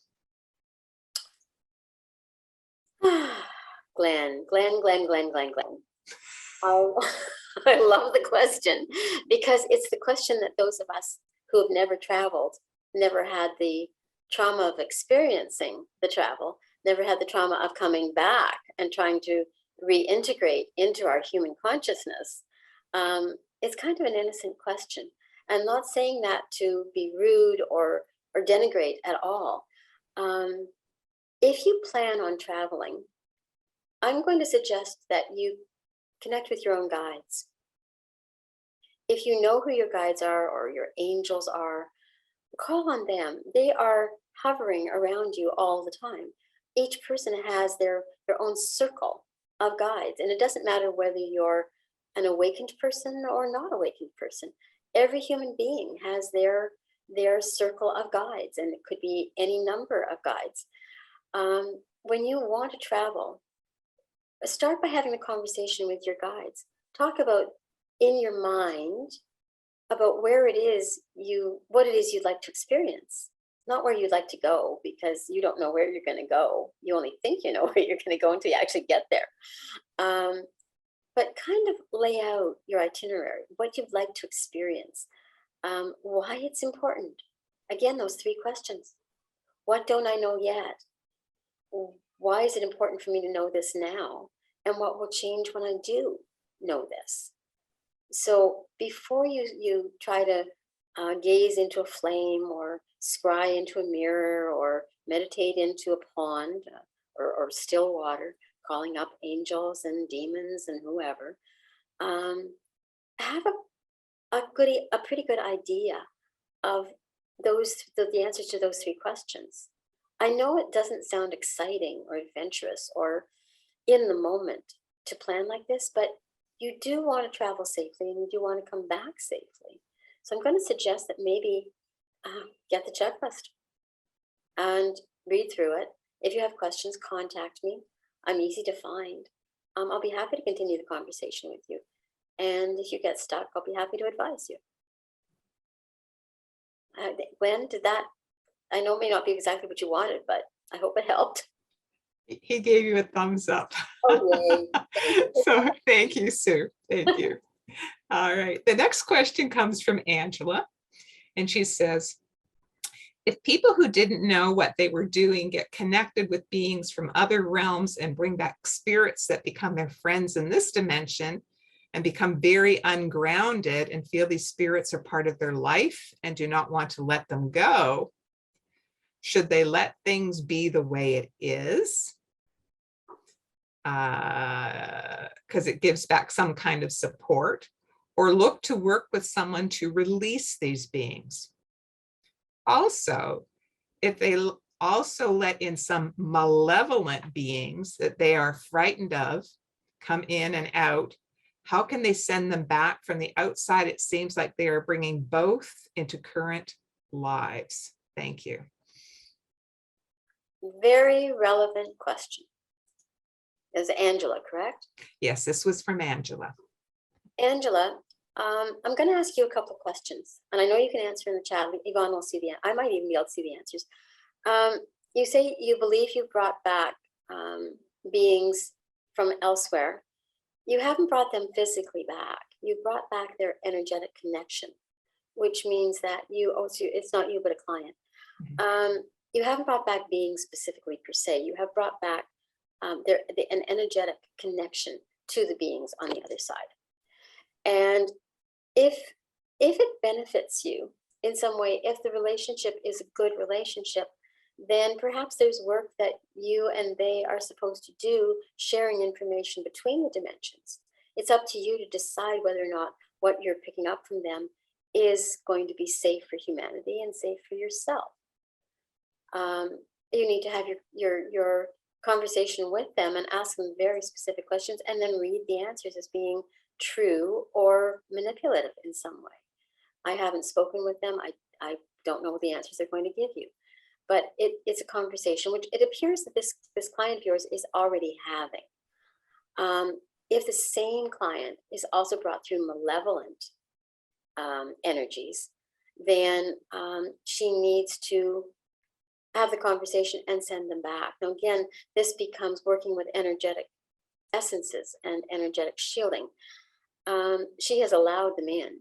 Glenn. I love the question because it's the question that those of us who have never traveled, never had the trauma of experiencing the travel, never had the trauma of coming back and trying to reintegrate into our human consciousness. It's kind of an innocent question. I'm not saying that to be rude or denigrate at all. If you plan on traveling, I'm going to suggest that you connect with your own guides. If you know who your guides are or your angels are, call on them. They are hovering around you all the time. Each person has their own circle of guides, and it doesn't matter whether you're an awakened person or not awakened person. Every human being has their circle of guides, and it could be any number of guides. When you want to travel, start by having a conversation with your guides. Talk about in your mind about where it is what it is you'd like to experience, not where you'd like to go, because you don't know where you're going to go. You only think you know where you're going to go until you actually get there. But kind of lay out your itinerary, what you'd like to experience, why it's important. Again, those 3 questions. What don't I know yet? Why is it important for me to know this now? And what will change when I do know this? So before you try to gaze into a flame or scry into a mirror or meditate into a pond or still water, calling up angels and demons and whoever, have a pretty good idea of the answers to those 3 questions. I know it doesn't sound exciting or adventurous or in the moment to plan like this, but you do want to travel safely and you do want to come back safely. So I'm going to suggest that maybe get the checklist and read through it. If you have questions, contact me. I'm easy to find. I'll be happy to continue the conversation with you. And if you get stuck, I'll be happy to advise you. When did that, I know it may not be exactly what you wanted, but I hope it helped. He gave you a thumbs up. Oh, yay. So thank you, Sue. Thank you. All right. The next question comes from Angela. And she says, if people who didn't know what they were doing get connected with beings from other realms and bring back spirits that become their friends in this dimension and become very ungrounded and feel these spirits are part of their life and do not want to let them go, should they let things be the way it is? Because it gives back some kind of support, or look to work with someone to release these beings. Also, if they also let in some malevolent beings that they are frightened of, come in and out, how can they send them back from the outside? It seems like they are bringing both into current lives. Thank you. Very relevant question. Is Angela, correct? Yes, this was from Angela. Angela, I'm going to ask you a couple of questions, and I know you can answer in the chat. Yvonne will see I might even be able to see the answers. You say you believe you brought back beings from elsewhere. You haven't brought them physically back. You brought back their energetic connection, which means that it's not you, but a client. You haven't brought back beings specifically per se. You have brought back an energetic connection to the beings on the other side. And if it benefits you in some way, if the relationship is a good relationship, then perhaps there's work that you and they are supposed to do, sharing information between the dimensions. It's up to you to decide whether or not what you're picking up from them is going to be safe for humanity and safe for yourself. You need to have your conversation with them and ask them very specific questions, and then read the answers as being true or manipulative in some way. I haven't spoken with them. I don't know the answers they're going to give you, but it's a conversation which it appears that this client of yours is already having. If the same client is also brought through malevolent energies, then she needs to have the conversation and send them back. Now, again, this becomes working with energetic essences and energetic shielding. She has allowed them in,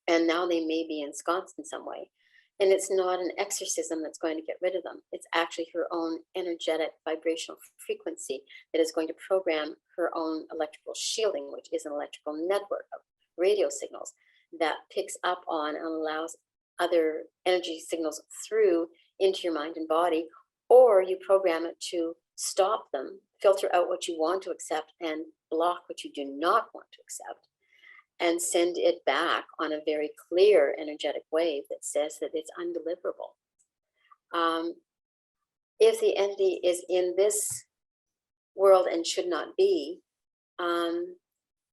and now they may be ensconced in some way. And it's not an exorcism that's going to get rid of them. It's actually her own energetic vibrational frequency that is going to program her own electrical shielding, which is an electrical network of radio signals that picks up on and allows other energy signals through into your mind and body, or you program it to stop them, filter out what you want to accept and block what you do not want to accept, and send it back on a very clear energetic wave that says that it's undeliverable. If the entity is in this world and should not be,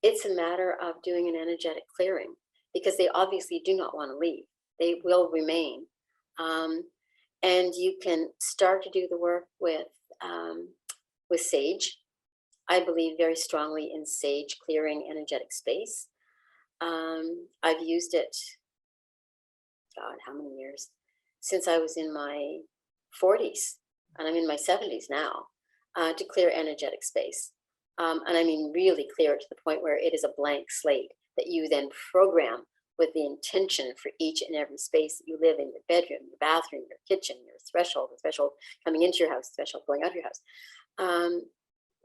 it's a matter of doing an energetic clearing, because they obviously do not want to leave. They will remain. And you can start to do the work with sage. I believe very strongly in sage clearing energetic space. I've used it, God, how many years? Since I was in my 40s, and I'm in my 70s now, to clear energetic space. And I mean really clear it to the point where it is a blank slate that you then program with the intention for each and every space that you live in, your bedroom, your bathroom, your kitchen, your threshold, the threshold coming into your house, the threshold going out of your house.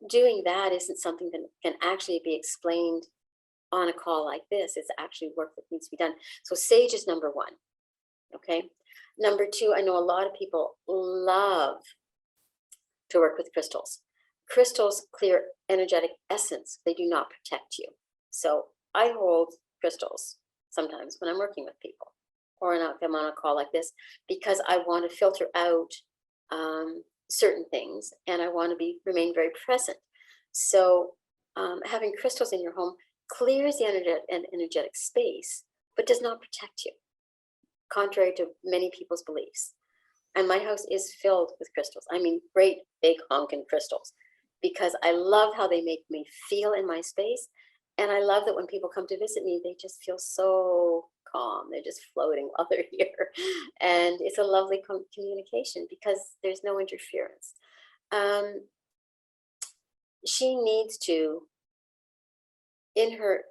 Doing that isn't something that can actually be explained on a call like this. It's actually work that needs to be done. So sage is number one, okay? Number two, I know a lot of people love to work with crystals. Crystals clear energetic essence. They do not protect you. So I hold crystals sometimes when I'm working with people, or when I'm on a call like this, because I want to filter out certain things, and I want to remain very present. So having crystals in your home clears the energetic space, but does not protect you, contrary to many people's beliefs. And my house is filled with crystals. I mean, great big honking crystals, because I love how they make me feel in my space. And I love that when people come to visit me, they just feel so calm. They're just floating while they're here. And it's a lovely communication because there's no interference. She needs to, in her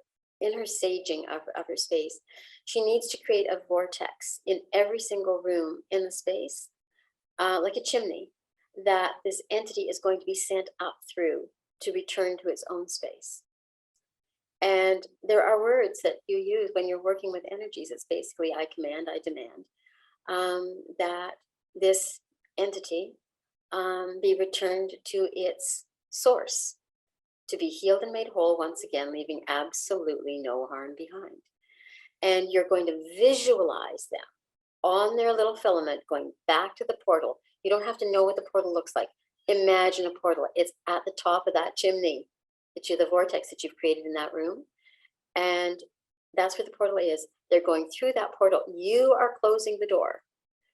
saging of her space, she needs to create a vortex in every single room in the space, like a chimney, that this entity is going to be sent up through to return to its own space. And there are words that you use when you're working with energies. It's basically, I command, I demand, that this entity be returned to its source, to be healed and made whole once again, leaving absolutely no harm behind. And you're going to visualize them on their little filament going back to the portal. You don't have to know what the portal looks like. Imagine a portal. It's at the top of that chimney, the vortex that you've created in that room. And that's where the portal is. They're going through that portal. You are closing the door.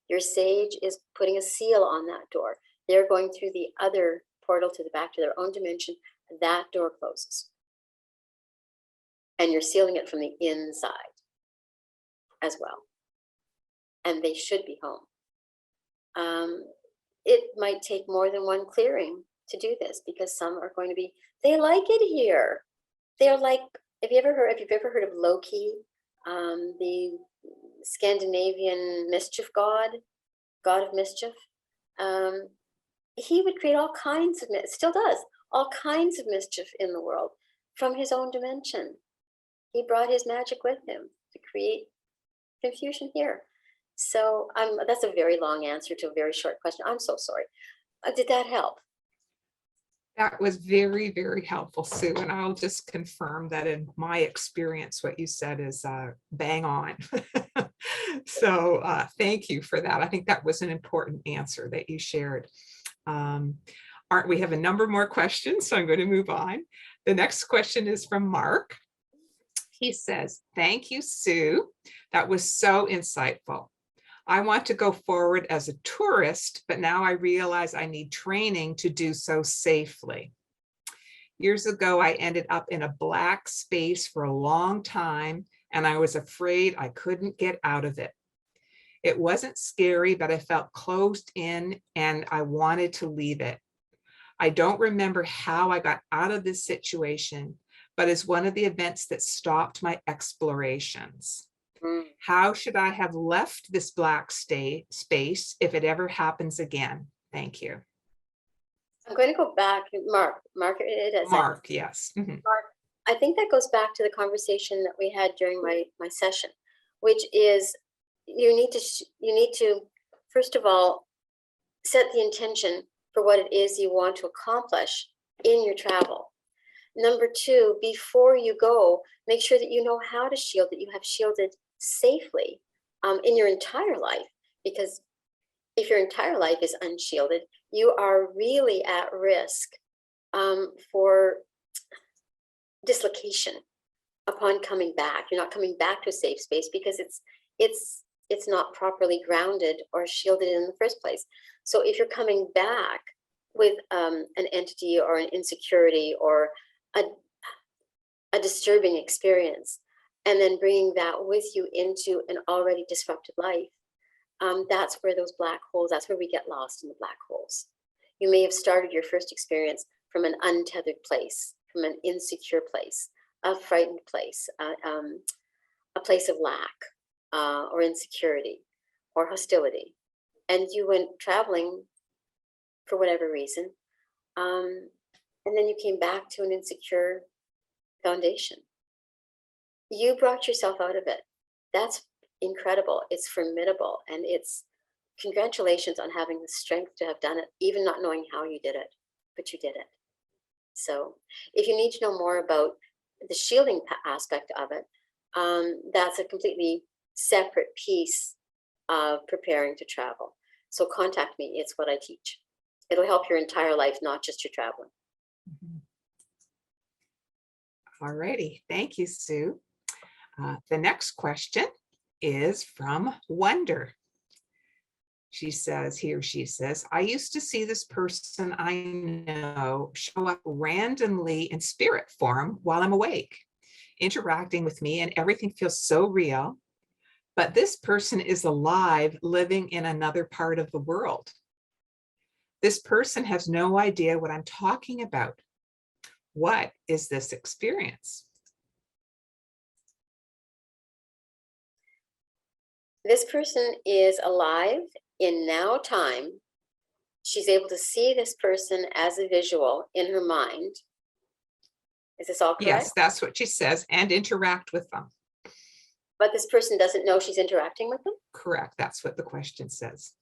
Your sage is putting a seal on that door. They're going through the other portal to the back to their own dimension. That door closes. And you're sealing it from the inside as well. And they should be home. It might take more than one clearing to do this, because some are going to be, they like it here. They're like, if you've ever heard of Loki, the Scandinavian mischief god of mischief, he would create all kinds of, still does, all kinds of mischief in the world from his own dimension. He brought his magic with him to create confusion here. So that's a very long answer to a very short question. I'm so sorry. Did that help? That was very, very helpful, Sue. And I'll just confirm that in my experience, what you said is bang on. So thank you for that. I think that was an important answer that you shared. We have a number more questions, so I'm going to move on. The next question is from Mark. He says, thank you, Sue. That was so insightful. I want to go forward as a tourist, but now I realize I need training to do so safely. Years ago, I ended up in a black space for a long time, and I was afraid I couldn't get out of it. It wasn't scary, but I felt closed in and I wanted to leave it. I don't remember how I got out of this situation, but it's one of the events that stopped my explorations. How should I have left this black space if it ever happens again? Thank you. I'm going to go back, Mark. Mark, Yes. Mm-hmm. Mark, I think that goes back to the conversation that we had during my session, which is you need to first of all set the intention for what it is you want to accomplish in your travel. Number two, before you go, make sure that you know how to shield, that you have shielded safely in your entire life, because if your entire life is unshielded, you are really at risk for dislocation upon coming back. You're not coming back to a safe space because it's not properly grounded or shielded in the first place. So if you're coming back with an entity or an insecurity or a disturbing experience, and then bringing that with you into an already disrupted life, that's where those black holes, that's where we get lost in the black holes. You may have started your first experience from an untethered place, from an insecure place, a frightened place, a place of lack or insecurity or hostility. And you went traveling for whatever reason. And then you came back to an insecure foundation. You brought yourself out of it. That's incredible. It's formidable. And it's congratulations on having the strength to have done it, even not knowing how you did it, but you did it. So if you need to know more about the shielding aspect of it, that's a completely separate piece of preparing to travel. So contact me. It's what I teach. It'll help your entire life, not just your traveling. All righty. Thank you, Sue. The next question is from Wonder. She says, I used to see this person I know show up randomly in spirit form while I'm awake, interacting with me, and everything feels so real. but this person is alive, living in another part of the world. This person has no idea what I'm talking about. What is this experience? This person is alive in now time. She's able to see this person as a visual in her mind. Is this all correct? Yes, that's what she says, and interact with them. But this person doesn't know she's interacting with them? Correct. That's what the question says.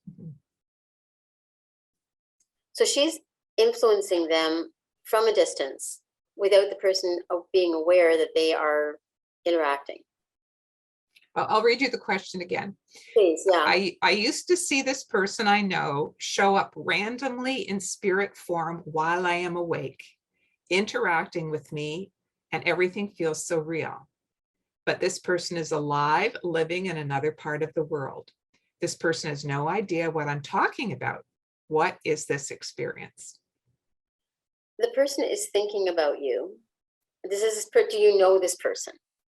So she's influencing them from a distance without the person being aware that they are interacting. I'll read you the question again. Please, yeah. I used to see this person I know show up randomly in spirit form while I am awake, interacting with me, and everything feels so real. But this person is alive, living in another part of the world. This person has no idea what I'm talking about. What is this experience? The person is thinking about you. Do you know this person?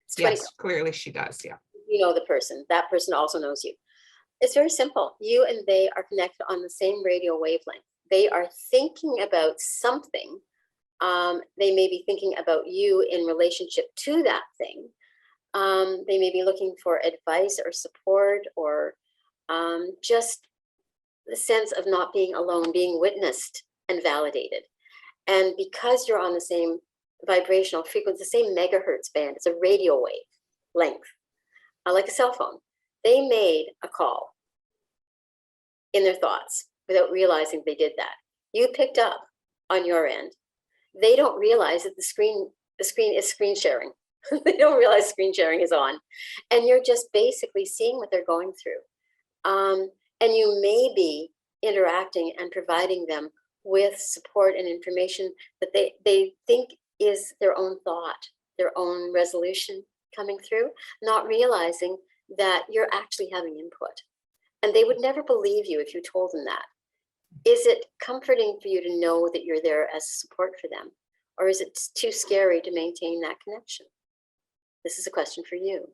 It's Yes, clearly she does, yeah. You know the person. That person also knows you. It's very simple. You and they are connected on the same radio wavelength. They are thinking about something. They may be thinking about you in relationship to that thing. They may be looking for advice or support, or just the sense of not being alone, being witnessed and validated. And because you're on the same vibrational frequency, the same megahertz band, it's a radio wave length, like a cell phone. They made a call in their thoughts without realizing they did that. You picked up on your end. They don't realize that the screen is screen sharing. They don't realize screen sharing is on, and you're just basically seeing what they're going through. And you may be interacting and providing them with support and information that they think is their own thought, their own resolution coming through, not realizing that you're actually having input. And they would never believe you if you told them that. Is it comforting for you to know that you're there as support for them? Or is it too scary to maintain that connection? This is a question for you.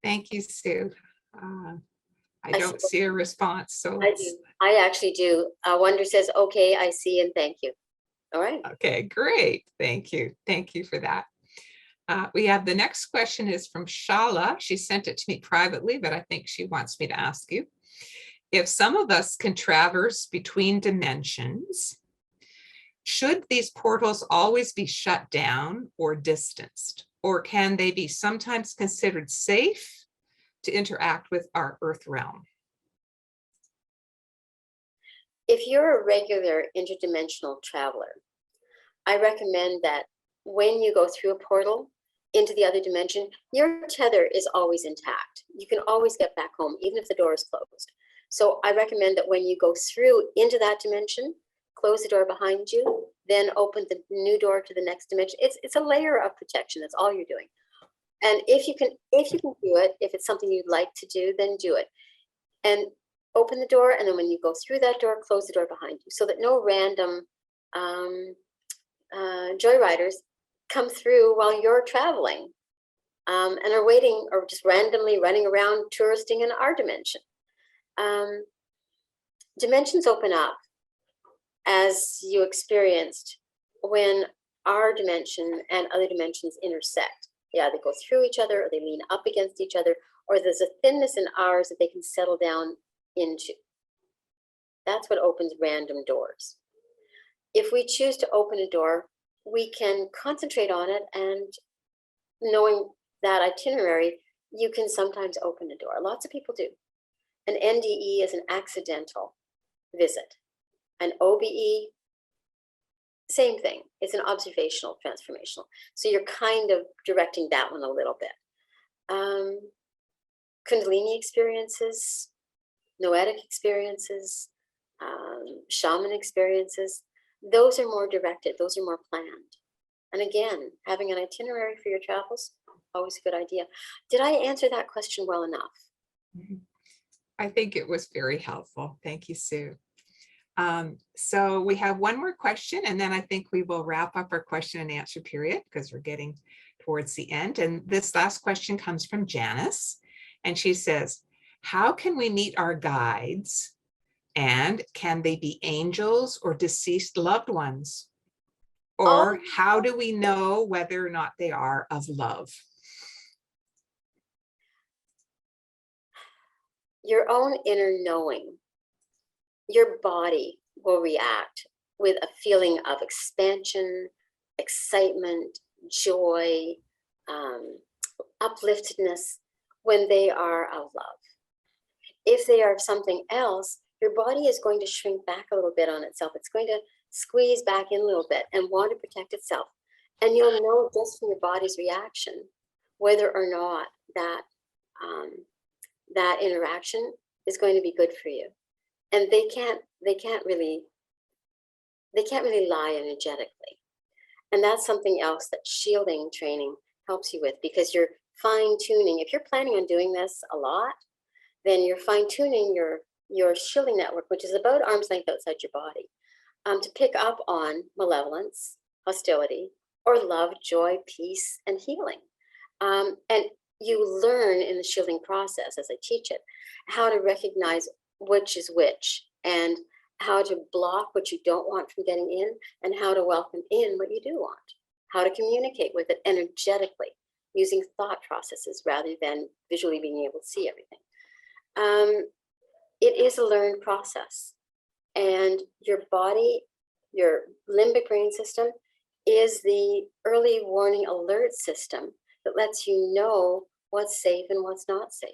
Thank you, Sue. I don't see a response, so I do. I actually do. Wonder says, okay, I see, and thank you. All right. Okay, great. Thank you. Thank you for that. We have the next question is from Shala. She sent it to me privately, but I think she wants me to ask you. If some of us can traverse between dimensions, should these portals always be shut down or distanced? Or can they be sometimes considered safe to interact with our Earth realm? If you're a regular interdimensional traveler, I recommend that when you go through a portal into the other dimension, your tether is always intact. You can always get back home, even if the door is closed. So I recommend that when you go through into that dimension, close the door behind you, then open the new door to the next dimension. It's a layer of protection. That's all you're doing. And if you can do it, if it's something you'd like to do, then do it. And open the door, and then when you go through that door, close the door behind you, so that no random joyriders come through while you're traveling and are waiting or just randomly running around touristing in our dimension. Dimensions open up as you experienced when our dimension and other dimensions intersect. They either go through each other, or they lean up against each other, or there's a thinness in ours that they can settle down into. That's what opens random doors. If we choose to open a door, we can concentrate on it, and knowing that itinerary, you can sometimes open a door. Lots of people do. An NDE is an accidental visit. An OBE, same thing. It's an observational transformational. So you're kind of directing that one a little bit. Kundalini experiences, noetic experiences, shaman experiences, those are more directed, those are more planned. And again, having an itinerary for your travels, always a good idea. Did I answer that question well enough? I think it was very helpful. Thank you, Sue. So we have one more question, and then I think we will wrap up our question and answer period because we're getting towards the end. And this last question comes from Janice, and she says, how can we meet our guides, and can they be angels or deceased loved ones? Or how do we know whether or not they are of love? Your own inner knowing, your body will react with a feeling of expansion, excitement, joy, upliftedness when they are of love. If they are of something else, your body is going to shrink back a little bit on itself. It's going to squeeze back in a little bit and want to protect itself. And you'll know just from your body's reaction whether or not that that interaction is going to be good for you. And they can't really lie energetically. And that's something else that shielding training helps you with, because you're fine-tuning. If you're planning on doing this a lot, then you're fine-tuning your shielding network, which is about arm's length outside your body, to pick up on malevolence, hostility, or love, joy, peace, and healing. And you learn in the shielding process, as I teach it, how to recognize which is which, and how to block what you don't want from getting in, and how to welcome in what you do want, how to communicate with it energetically using thought processes rather than visually being able to see everything. It is a learned process, and your body, your limbic brain system, is the early warning alert system that lets you know what's safe and what's not safe,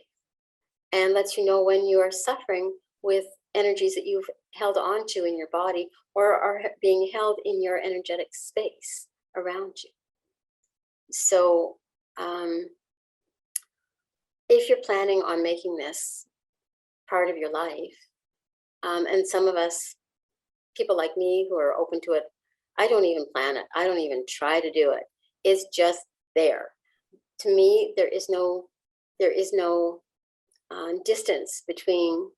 and lets you know when you are suffering with energies that you've held on to in your body or are being held in your energetic space around you. So if you're planning on making this part of your life, and some of us, people like me who are open to it, I don't even plan it. I don't even try to do it. It's just there. To me, there is no distance between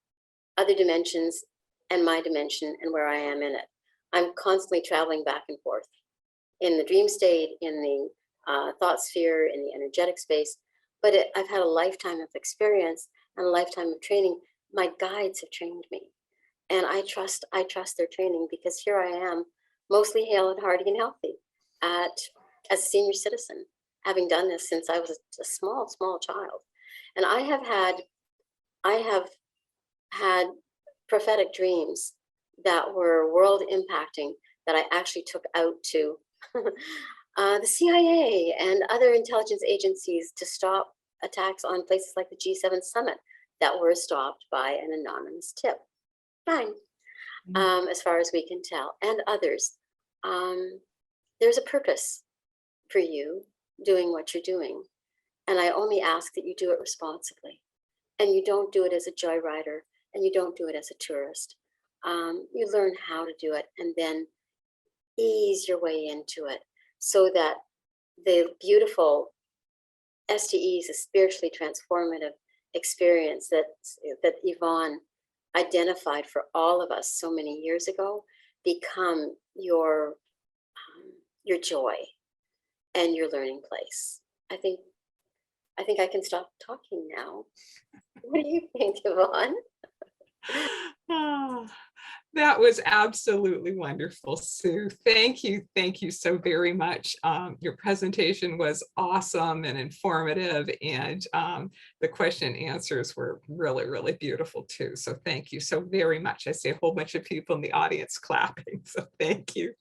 other dimensions and my dimension and where I am in it. I'm constantly traveling back and forth in the dream state, in the thought sphere, in the energetic space. But I've had a lifetime of experience and a lifetime of training. My guides have trained me, and I trust their training, because here I am, mostly hale and hearty and healthy, as a senior citizen, having done this since I was a small child. And I have had prophetic dreams that were world impacting, that I actually took out to the CIA and other intelligence agencies to stop attacks on places like the G7 summit that were stopped by an anonymous tip. Fine, as far as we can tell, and others. There's a purpose for you doing what you're doing, and I only ask that you do it responsibly, and you don't do it as a joyrider, and you don't do it as a tourist. You learn how to do it, and then ease your way into it, so that the beautiful STEs, a spiritually transformative experience that Yvonne identified for all of us so many years ago, become your joy and your learning place. I think I can stop talking now. What do you think, Yvonne? Oh, that was absolutely wonderful, Sue. Thank you so very much. Your presentation was awesome and informative, and the question and answers were really beautiful too. So thank you so very much. I see a whole bunch of people in the audience clapping, so thank you.